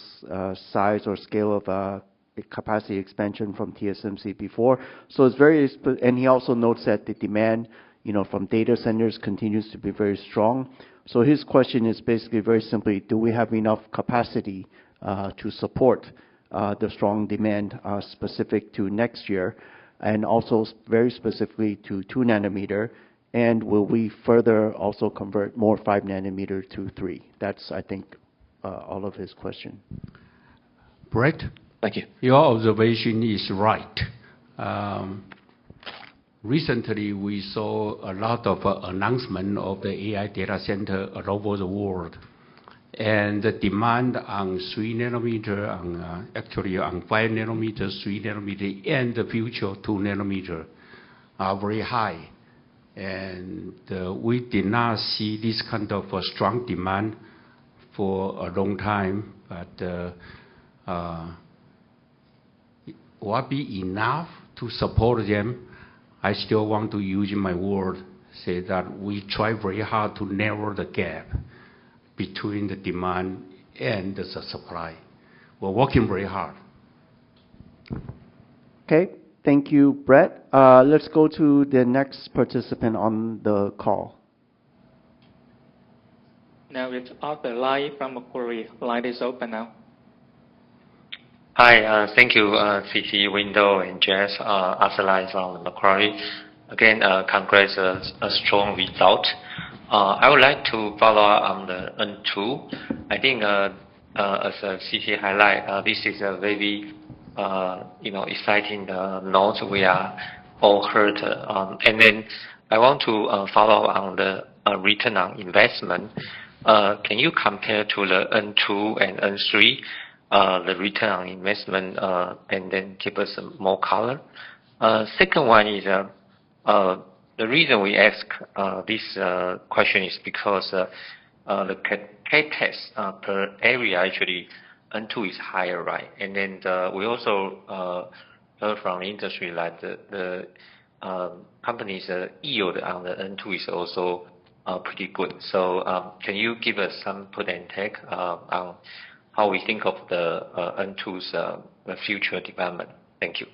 size or scale of capacity expansion from TSMC before. So it's and he also notes that the demand, from data centers continues to be very strong. So his question is basically very simply, do we have enough capacity to support the strong demand specific to next year, and also very specifically to 2 nanometer, and will we further also convert more 5 nanometer to 3? That's, I think, all of his question. Brett? Thank you. Your observation is right. Recently, we saw a lot of announcement of the AI data center all over the world. And the demand on 3 nanometer, actually on 5 nanometer, 3 nanometer, and the future 2 nanometer are very high. And we did not see this kind of a strong demand for a long time, but will it be enough to support them? I still want to use my word, say that we try very hard to narrow the gap between the demand and the supply. We're working very hard. Okay, thank you, Brett. Let's go to the next participant on the call. Now it's Arthur Lai from Macquarie. Line is open now. Hi, thank you, CC, Wendell, and Jeff. Arthur Lai from Macquarie. Again, congrats, a strong result. I would like to follow up on the N2. I think, as CC highlight, this is a very, exciting note we are all heard. And then I want to follow on the return on investment. Can you compare to the N2 and N3, the return on investment, and then give us some more color? Second one is, the reason we ask this question is because the CapEx per area actually N2 is higher, right? And then we also heard from the industry that the company's yield on the N2 is also pretty good. So can you give us some put and take on how we think of the N2's future development? Thank you.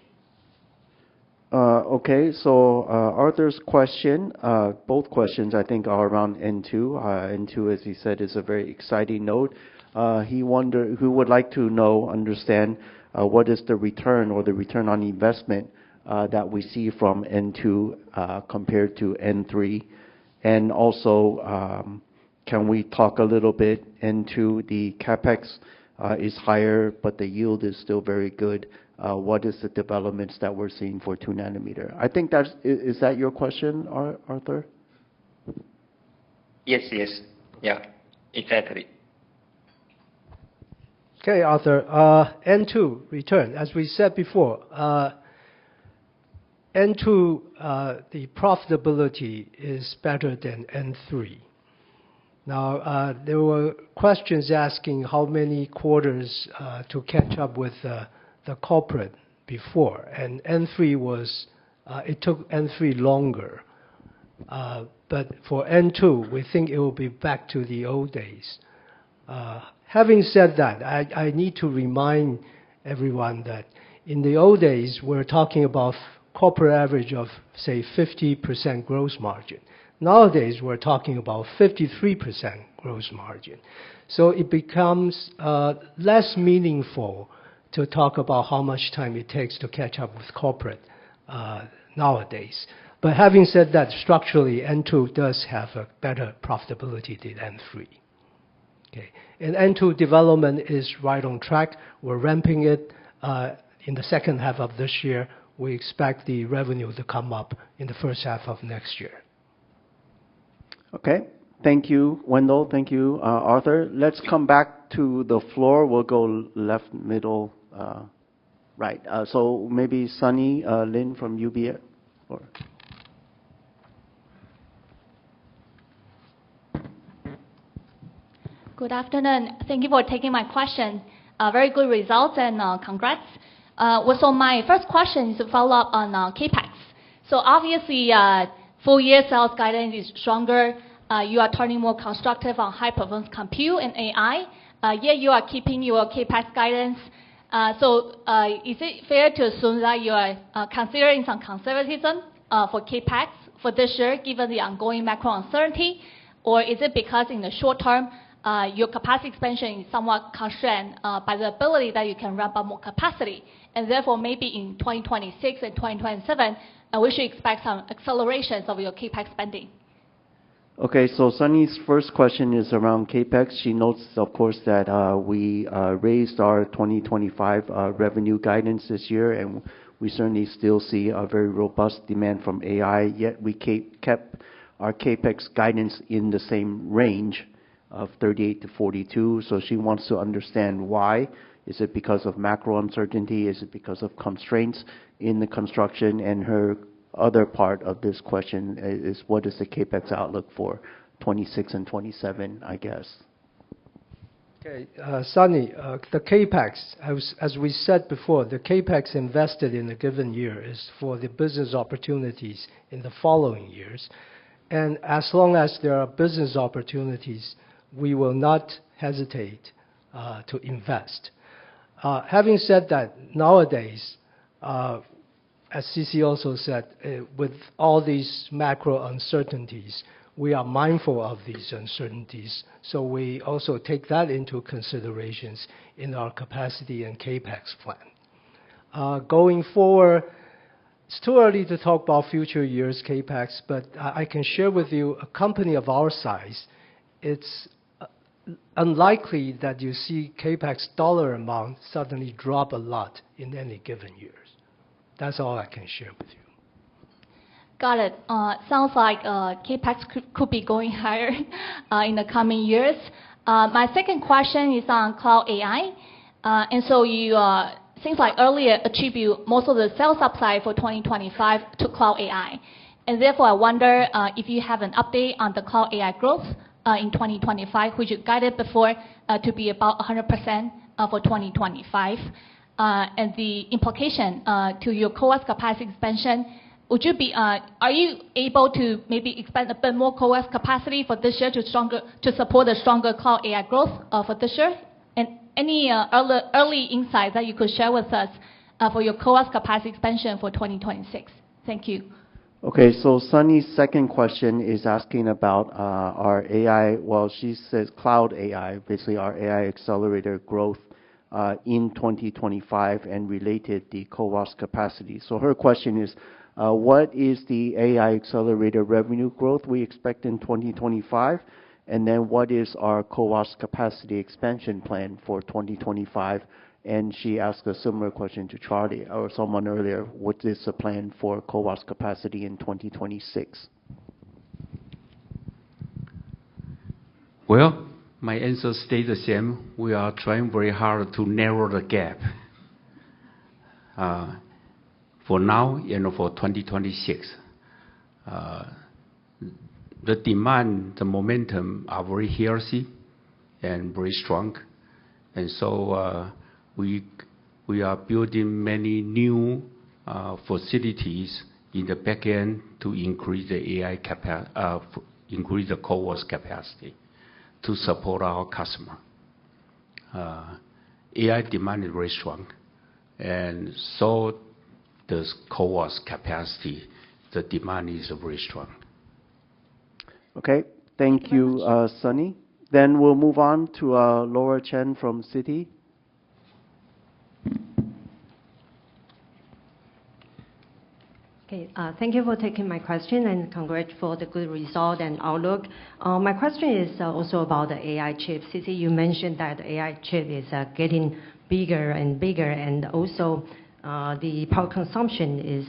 Okay, so Arthur's question, both questions I think are around N2. N2, as he said, is a very exciting node. He would like to understand what is the return or the return on investment that we see from N2 compared to N3, and also can we talk a little bit into the capex is higher, but the yield is still very good. What is the developments that we're seeing for 2 nanometer? I think is that your question, Arthur? Yes. Yeah. exactly? Okay, Arthur. N2 return. As we said before, N2, the profitability is better than N3. Now, there were questions asking how many quarters to catch up with the corporate before, and N3 was, it took N3 longer. But for N2, we think it will be back to the old days. Having said that, I need to remind everyone that in the old days, we're talking about corporate average of, say, 50% gross margin. Nowadays, we're talking about 53% gross margin. So it becomes less meaningful to talk about how much time it takes to catch up with corporate nowadays. But having said that, structurally, N2 does have a better profitability than N3. Okay. And N2 development is right on track. We're ramping it in the second half of this year. We expect the revenue to come up in the first half of next year. Okay. Thank you, Wendell. Thank you, Arthur. Let's come back to the floor. We'll go left, middle, right. So maybe Sunny Lin from UBS. Or Good afternoon. Thank you for taking my question. Very good results and congrats. So my first question is to follow up on CAPEX. So obviously, full year sales guidance is stronger. You are turning more constructive on high performance compute and AI. Yet you are keeping your CAPEX guidance. So is it fair to assume that you are considering some conservatism for CAPEX for this year, given the ongoing macro uncertainty? Or is it because in the short term, your capacity expansion is somewhat constrained by the ability that you can ramp up more capacity, and therefore maybe in 2026 and 2027, we should expect some accelerations of your CAPEX spending? Okay, so Sunny's first question is around CAPEX. She notes, of course, that we raised our 2025 revenue guidance this year, and we certainly still see a very robust demand from AI, yet we kept our CAPEX guidance in the same range of 38 to 42. So she wants to understand why. Is it because of macro uncertainty? Is it because of constraints in the construction? And her other part of this question is what is the CAPEX outlook for 26 and 27, I guess? Okay, Sunny, the CAPEX, as we said before, the CAPEX invested in a given year is for the business opportunities in the following years. And as long as there are business opportunities, we will not hesitate to invest. Having said that, nowadays, as CC also said, with all these macro uncertainties, we are mindful of these uncertainties. So we also take that into considerations in our capacity and CAPEX plan. Going forward, it's too early to talk about future years' CAPEX, but I can share with you a company of our size, it's unlikely that you see CAPEX dollar amount suddenly drop a lot in any given years. That's all I can share with you. Got it. Sounds like CAPEX could be going higher in the coming years. My second question is on cloud AI. And so you seems like earlier attribute most of the sales upside for 2025 to cloud AI. And therefore, I wonder if you have an update on the cloud AI growth in 2025, which you guided before to be about 100% for 2025. And the implication to your CoWoS capacity expansion, would you be, are you able to maybe expand a bit more CoWoS capacity for this year to support a stronger cloud AI growth for this year? And any early insights that you could share with us for your CoWoS capacity expansion for 2026? Thank you. Okay, so Sunny's second question is asking about our AI. Well, she says cloud AI, basically our AI accelerator growth in 2025 and related the CoWoS capacity. So her question is, what is the AI accelerator revenue growth we expect in 2025? And then what is our CoWoS capacity expansion plan for 2025? And she asked a similar question to Charlie or someone earlier. What is the plan for CoWoS capacity in 2026? Well, My answer stays the same. We are trying very hard to narrow the gap. For now and for 2026, the demand, the momentum are very healthy and very strong. And so we are building many new facilities in the back end to increase the AI increase the CoWoS capacity to support our customer. AI demand is very strong, and so the CoWoS capacity, the demand is very strong. Okay, thank you, Sunny. Then we'll move on to Laura Chen from Citi. Okay, thank you for taking my question, and congrats for the good result and outlook. My question is also about the AI chip. CC, you mentioned that the AI chip is getting bigger and bigger, and also the power consumption is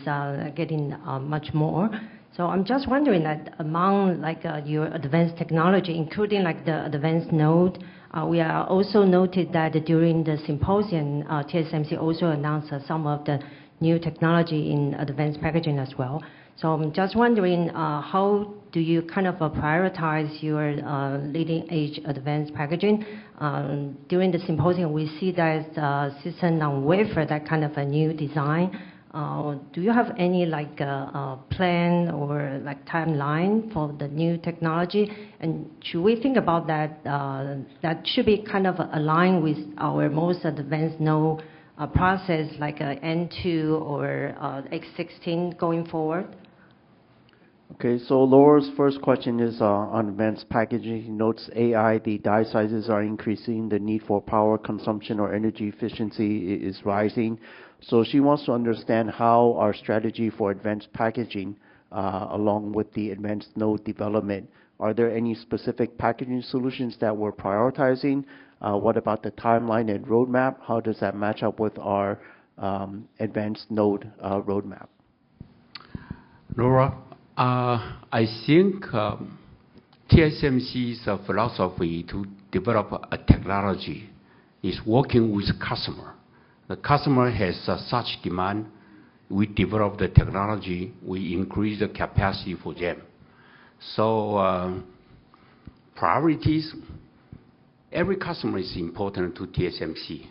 getting much more. So I'm just wondering that among your advanced technology, including the advanced node, we are also noted that during the symposium, TSMC also announced some of the new technology in advanced packaging as well. So I'm just wondering, how do you kind of prioritize your leading edge advanced packaging? During the symposium, we see that system on wafer, that kind of a new design. Do you have any plan or timeline for the new technology? And should we think about that? That should be kind of aligned with our most advanced node process, like N2 or X16 going forward? Okay, so Laura's first question is on advanced packaging. He notes AI, the die sizes are increasing, the need for power consumption or energy efficiency is rising. So she wants to understand how our strategy for advanced packaging, along with the advanced node development, are there any specific packaging solutions that we're prioritizing? What about the timeline and roadmap? How does that match up with our advanced node roadmap? Laura, I think TSMC's philosophy to develop a technology is working with the customer. The customer has such demand. We develop the technology, we increase the capacity for them. So priorities, every customer is important to TSMC.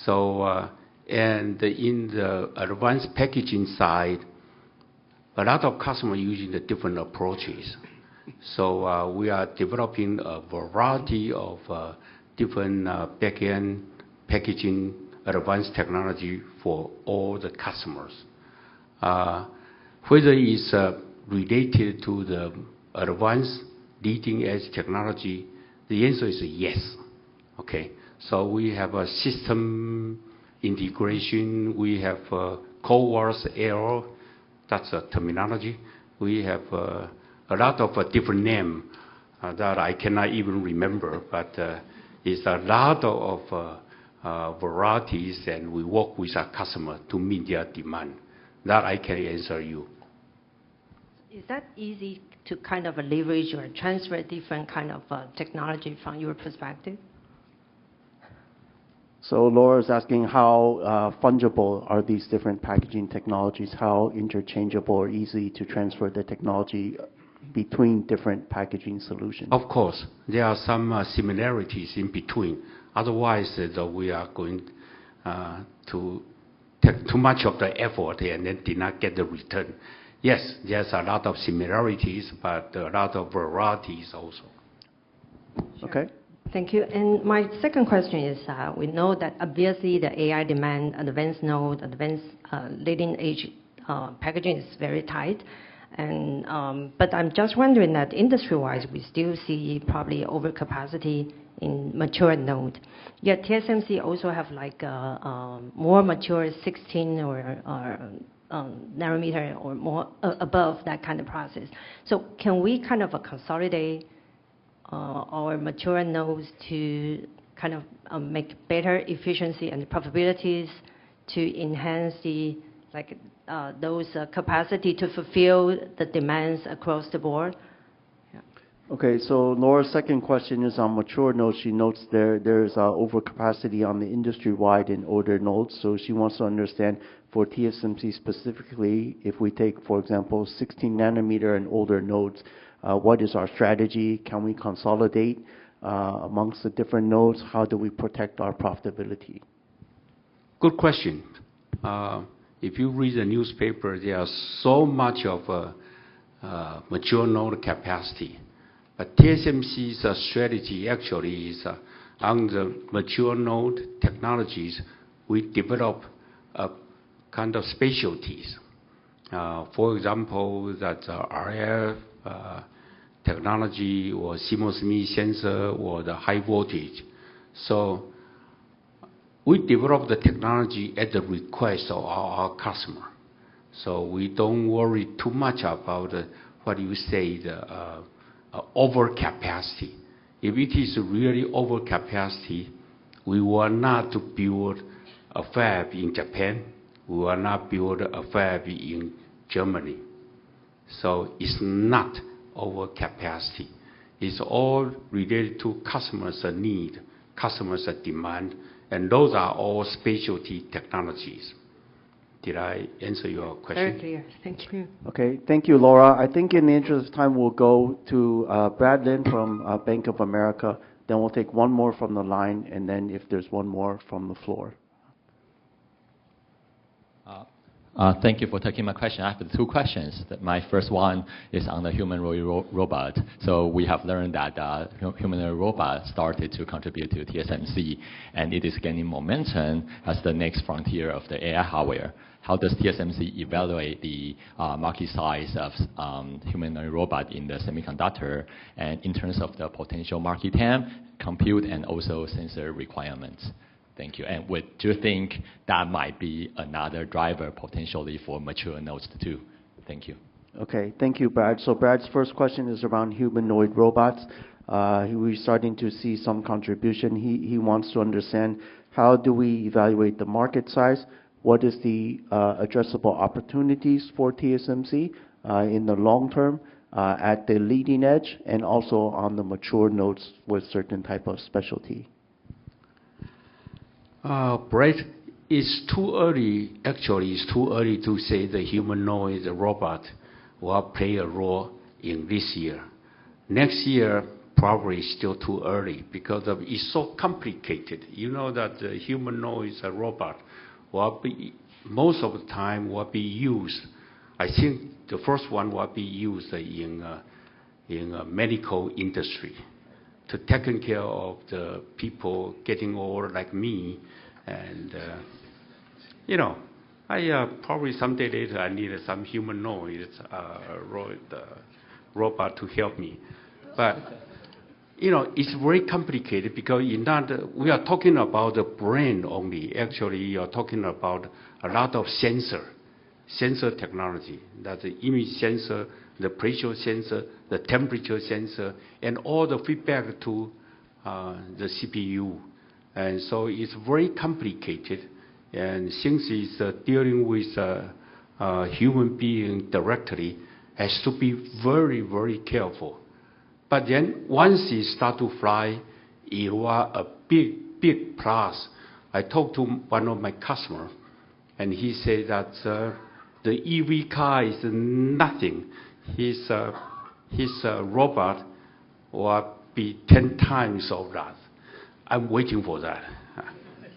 So and in the advanced packaging side, a lot of customers using the different approaches. So we are developing a variety of different back-end packaging advanced technology for all the customers. Whether it's related to the advanced leading edge technology, the answer is yes. Okay, so we have a system integration, we have CoWoS error, that's a terminology. We have a lot of different names that I cannot even remember, but it's a lot of varieties, and we work with our customer to meet their demand. That I can answer you. Is that easy to kind of leverage or transfer different kind of technology from your perspective? So Laura's asking how fungible are these different packaging technologies, how interchangeable or easy to transfer the technology between different packaging solutions? Of course, there are some similarities in between. Otherwise, we are going to take too much of the effort and then did not get the return. Yes, there's a lot of similarities, but a lot of varieties also. Sure. Okay. Thank you. And my second question is, we know that obviously the AI demand, advanced node, advanced leading edge packaging is very tight. And but I'm just wondering that industry-wise, we still see probably overcapacity in mature node. Yet TSMC also have more mature 16 or nanometer or more above that kind of process. So can we kind of consolidate our mature nodes to kind of make better efficiency and profitabilities to enhance the those capacity to fulfill the demands across the board? Yeah. Okay, so Laura's second question is on mature nodes. She notes there's overcapacity on the industry-wide in older nodes, so she wants to understand for TSMC specifically, if we take, for example, 16 nanometer and older nodes, what is our strategy? Can we consolidate amongst the different nodes? How do we protect our profitability? Good question. If you read the newspaper, there's so much of mature node capacity. But TSMC's strategy actually is on the mature node technologies, we develop kind of specialties. For example, that RF technology or CMOS image sensor or the high voltage. So we develop the technology at the request of our customer. So we don't worry too much about what you say, the overcapacity. If it is really overcapacity, we will not build a fab in Japan. We will not build a fab in Germany. So it's not overcapacity. It's all related to customers' need, customers' demand, and those are all specialty technologies. Did I answer your question? Very clear. Thank you. Okay, thank you, Laura. I think in the interest of time, we'll go to Brad Lin from Bank of America. Then we'll take one more from the line, and then if there's one more from the floor. Thank you for taking my question. I have two questions. My first one is on the humanoid robot. So we have learned that humanoid robot started to contribute to TSMC, and it is gaining momentum as the next frontier of the AI hardware. How does TSMC evaluate the market size of humanoid robot in the semiconductor, and in terms of the potential market TAM, compute, and also sensor requirements? Thank you. And do you think that might be another driver potentially for mature nodes too? Thank you. Okay, thank you, Brad. So Brad's first question is around humanoid robots. We're starting to see some contribution. He wants to understand how do we evaluate the market size? What is the addressable opportunities for TSMC in the long term at the leading edge and also on the mature nodes with certain type of specialty? Brett, it's too early. Actually, it's too early to say the humanoid robot will play a role in this year. Next year, probably still too early because it's so complicated. You know that the humanoid robot will be, most of the time, will be used. I think the first one will be used in medical industry to taking care of the people getting old like me. And, you know, I probably someday later I need some humanoid robot to help me. But, you know, it's very complicated because we are talking about the brain only. Actually, you're talking about a lot of sensor technology. That's the image sensor, the pressure sensor, the temperature sensor, and all the feedback to the CPU. And so it's very complicated. And since it's dealing with human being directly, has to be very, very careful. But then once it start to fly, it was a big, big plus. I talked to one of my customers, and he said that the EV car is nothing. His robot will be 10 times of that. I'm waiting for that.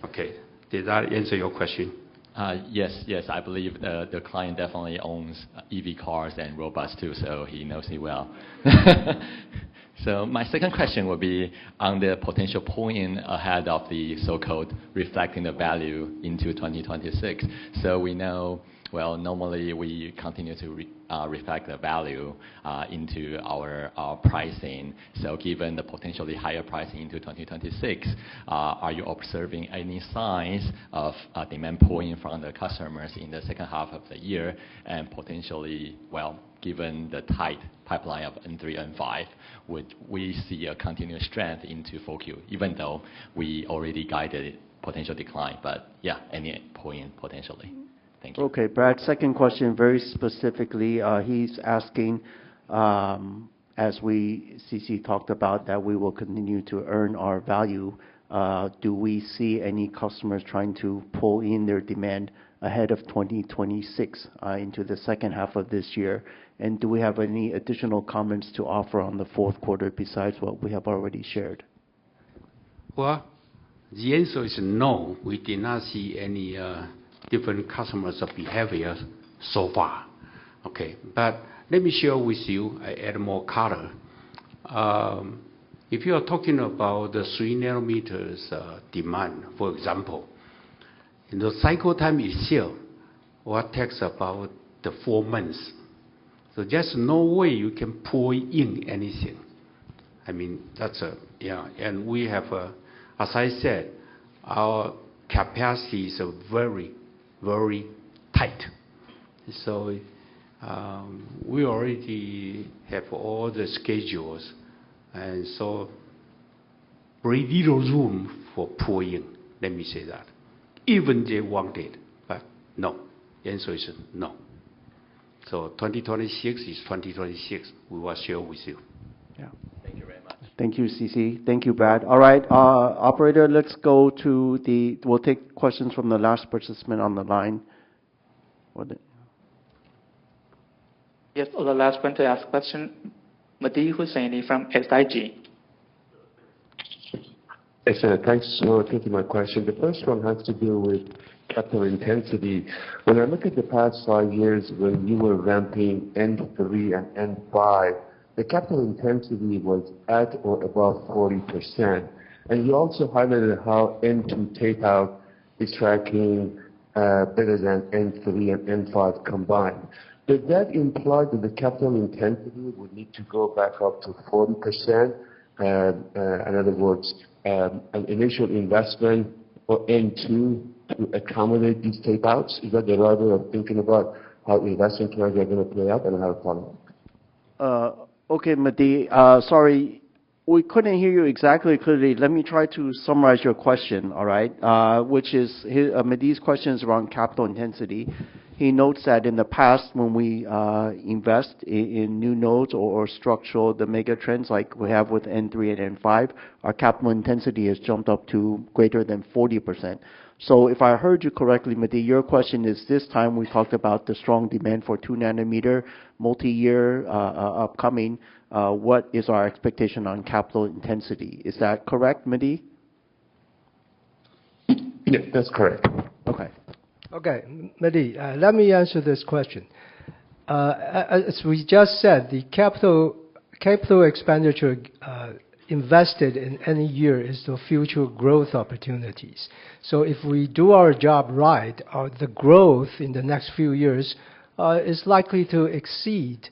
Okay, did that answer your question? Yes, I believe the client definitely owns EV cars and robots too, so he knows it well. So my second question would be on the potential point ahead of the so-called reflecting the value into 2026. So we know, well, normally we continue to reflect the value into our pricing. So given the potentially higher pricing into 2026, are you observing any signs of demand pulling from the customers in the second half of the year, and potentially, well, given the tight pipeline of N3, N5, would we see a continuous strength into 4Q, even though we already guided potential decline? But yeah, any point potentially. Thank you. Okay, Brad, second question very specifically. He's asking as CC talked about, that we will continue to earn our value, do we see any customers trying to pull in their demand ahead of 2026 into the second half of this year? And do we have any additional comments to offer on the fourth quarter besides what we have already shared? Well, the answer is no. We did not see any different customers' behavior so far. Okay, but let me share with you, I add more color. If you are talking about the 3 nanometers demand, for example, in the cycle time itself, what takes about the 4 months. So there's no way you can pull in anything. I mean, that's and we have, as I said, our capacity is very, very tight. So we already have all the schedules, and so very little room for pulling. Let me say that. Even they want it, but no. The answer is no. So 2026 is 2026. We will share with you. Yeah. Thank you very much. Thank you, CC. Thank you, Brad. All right, operator, let's go to we'll take questions from the last participant on the line. Yes, the last one to ask question, Mehdi Husseini from SIG. Yes, sir. Thanks for taking my question. The first one has to do with capital intensity. When I look at the past 5 years when you were ramping N3 and N5, the capital intensity was at or above 40%. And you also highlighted how N2 tape-out is tracking better than N3 and N5 combined. Does that imply that the capital intensity would need to go back up to 40%? In other words, an initial investment for N2 to accommodate these tape-outs? Is that the right way of thinking about how investment plans are going to play out? And I have a follow-up. Okay, Mehdi. Sorry, we couldn't hear you exactly clearly. Let me try to summarize your question, all right? Which is, Mehdi's question is around capital intensity. He notes that in the past, when we invest in new nodes or structural, the mega trends like we have with N3 and N5, our capital intensity has jumped up to greater than 40%. So if I heard you correctly, Mehdi, your question is this time we talked about the strong demand for 2 nanometer, multi-year upcoming. What is our expectation on capital intensity? Is that correct, Mehdi? Yeah, that's correct. Okay. Okay, Mehdi, let me answer this question. As we just said, the capital expenditure invested in any year is the future growth opportunities. So if we do our job right, the growth in the next few years is likely to exceed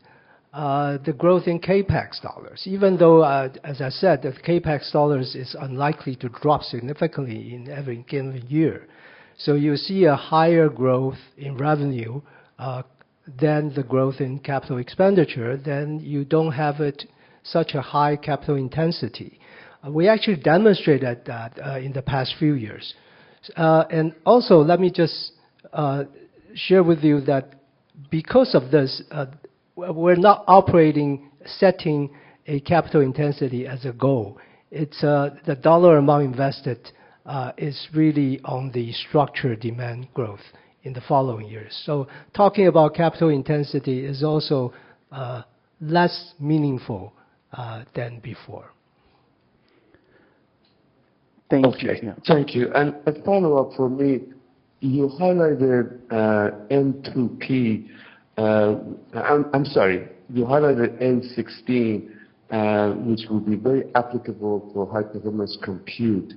the growth in CAPEX dollars, even though, as I said, the CAPEX dollars is unlikely to drop significantly in every given year. So you see a higher growth in revenue than the growth in capital expenditure, then you don't have such a high capital intensity. We actually demonstrated that in the past few years. And also, let me just share with you that because of this, we're not setting a capital intensity as a goal. It's the dollar amount invested is really on the structured demand growth in the following years. So talking about capital intensity is also less meaningful than before. Thank you. Okay, thank you. And a follow-up for me, you highlighted N2P. I'm sorry, you highlighted N16, which would be very applicable for high-performance compute.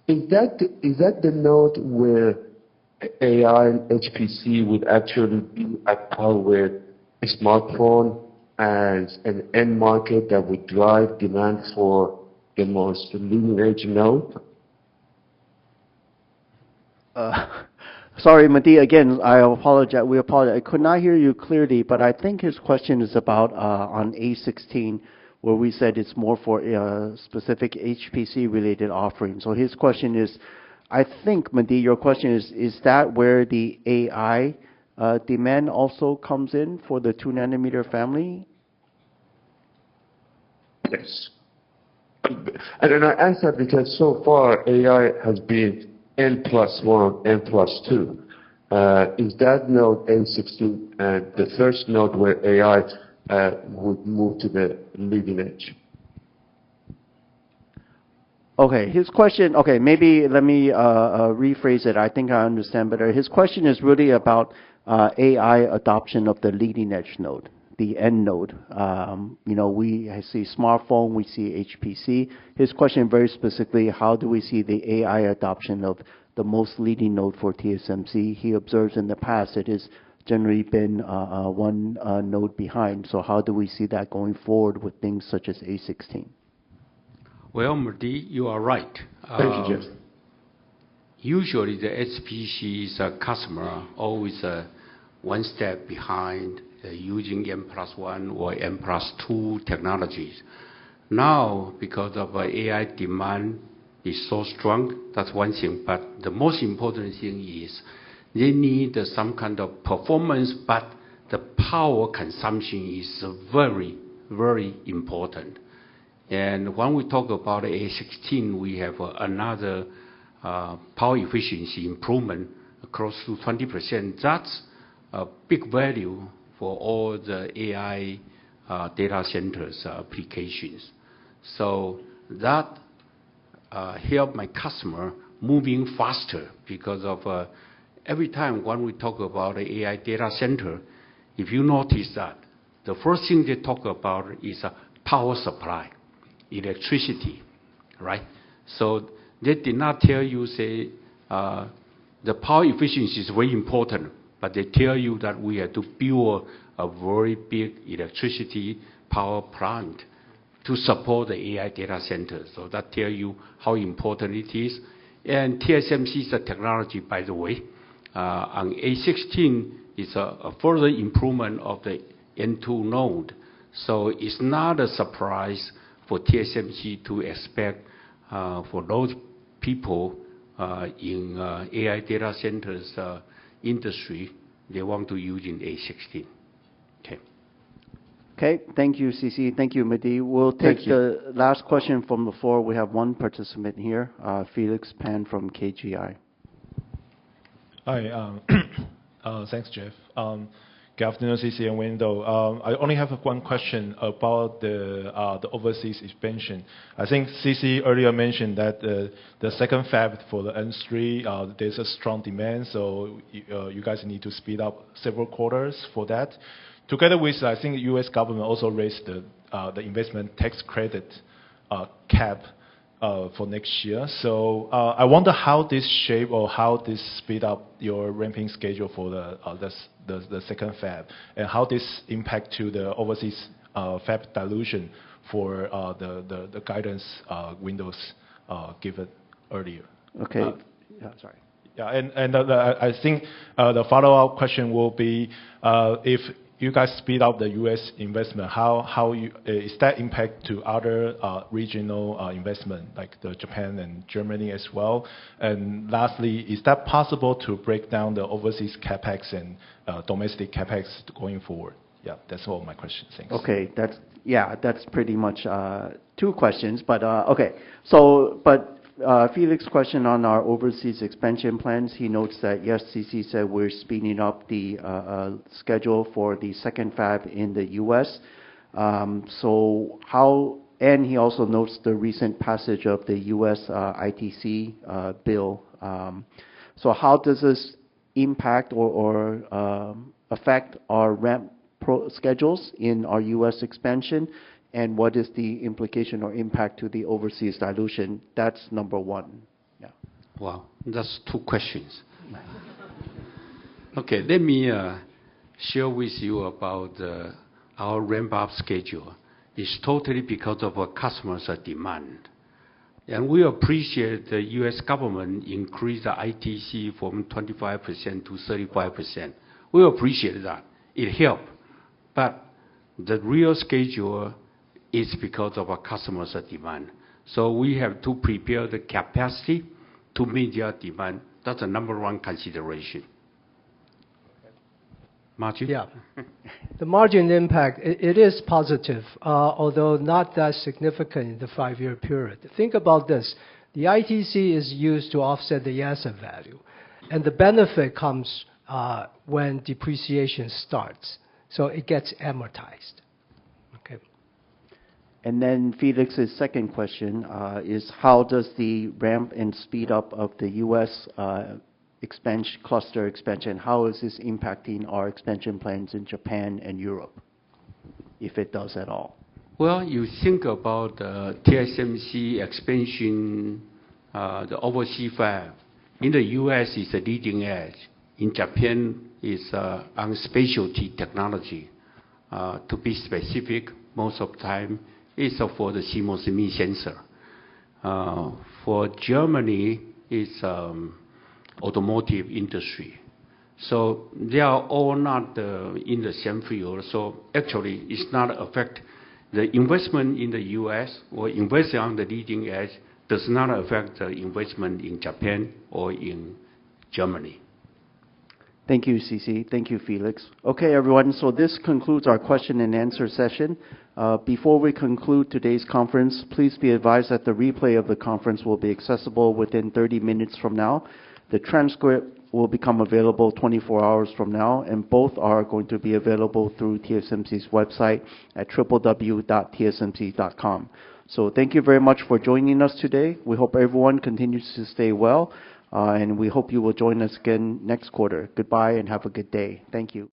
Is that the node where AI and HPC would actually be at par with a smartphone as an end market that would drive demand for the most leading-edge node? Sorry, Mehdi, again, I apologize. We apologize. I could not hear you clearly, but I think his question is about on A16, where we said it's more for specific HPC-related offerings. So his question is, I think, Mehdi, your question is that where the AI demand also comes in for the 2 nanometer family? Yes. And then I ask that because so far AI has been N+1, N+2. Is that node N16 the first node where AI would move to the leading edge? Okay, his question, okay, maybe let me rephrase it. I think I understand better. His question is really about AI adoption of the leading edge node, the end node. You know, we see smartphone, we see HPC. His question very specifically, how do we see the AI adoption of the most leading node for TSMC? He observes in the past it has generally been one node behind. So how do we see that going forward with things such as A16? Well, Murdi, you are right. Thank you, Jeff. Usually the HPC's customer always one step behind using N+1 or N+2 technologies. Now, because of AI demand is so strong, that's one thing. But the most important thing is they need some kind of performance, but the power consumption is very, very important. And when we talk about A16, we have another power efficiency improvement close to 20%. That's a big value for all the AI data centers applications. So that help my customer moving faster because of every time when we talk about the AI data center, if you notice that, the first thing they talk about is power supply. Electricity, right? So they did not tell you, say, the power efficiency is very important, but they tell you that we have to build a very big electricity power plant to support the AI data center. So that tells you how important it is. And TSMC's technology, by the way, on A16 is a further improvement of the N2 node. So it's not a surprise for TSMC to expect for those people in AI data centers industry, they want to use in A16. Okay. Okay, thank you, CC. Thank you, Mehdi. We'll take the last question from the floor. We have one participant here, Felix Pan from KGI. Hi, thanks, Jeff. Good afternoon, CC and Wendell. I only have one question about the overseas expansion. I think CC earlier mentioned that the second fab for the N3, there's a strong demand, so you guys need to speed up several quarters for that. Together with, I think the U.S. government also raised the investment tax credit cap for next year. So I wonder how this shape or how this speed up your ramping schedule for the second fab, and how this impact to the overseas fab dilution for the guidance windows given earlier. Okay. Yeah, sorry. Yeah, and I think the follow-up question will be if you guys speed up the U.S. investment, how is that impact to other regional investment like the Japan and Germany as well? And lastly, is that possible to break down the overseas capex and domestic capex going forward? Yeah, that's all my questions. Thanks. Okay, that's pretty much two questions, but okay. So, but Felix's question on our overseas expansion plans, he notes that yes, CC said we're speeding up the schedule for the second fab in the U.S. So how, and he also notes the recent passage of the U.S. ITC bill. So how does this impact or affect our ramp schedules in our U.S. expansion? And what is the implication or impact to the overseas dilution? That's number one. Yeah. Wow, that's two questions. Okay, let me share with you about our ramp-up schedule. It's totally because of our customers' demand. And we appreciate the U.S. government increased the ITC from 25% to 35%. We appreciate that. It helped. But the real schedule is because of our customers' demand. So we have to prepare the capacity to meet their demand. That's the number one consideration. Margin? Yeah. The margin impact, it is positive, although not that significant in the 5-year period. Think about this. The ITC is used to offset the asset value, and the benefit comes when depreciation starts. So it gets amortized. Okay. And then Felix's second question is how does the ramp and speed up of the U.S. Cluster expansion, how is this impacting our expansion plans in Japan and Europe, if it does at all? Well, you think about TSMC expansion, the overseas fab. In the U.S., it's a leading edge. In Japan, it's on specialty technology. To be specific, most of the time, it's for the CMOS image sensor. For Germany, it's automotive industry. So they are all not in the same field. So actually, it's not affect the investment in the U.S. or investing on the leading edge does not affect the investment in Japan or in Germany. Thank you, CC. Thank you, Felix. Okay, everyone, so this concludes our question and answer session. Before we conclude today's conference, please be advised that the replay of the conference will be accessible within 30 minutes from now. The transcript will become available 24 hours from now, and both are going to be available through TSMC's website at www.tsmc.com. So thank you very much for joining us today. We hope everyone continues to stay well, and we hope you will join us again next quarter. Goodbye and have a good day. Thank you.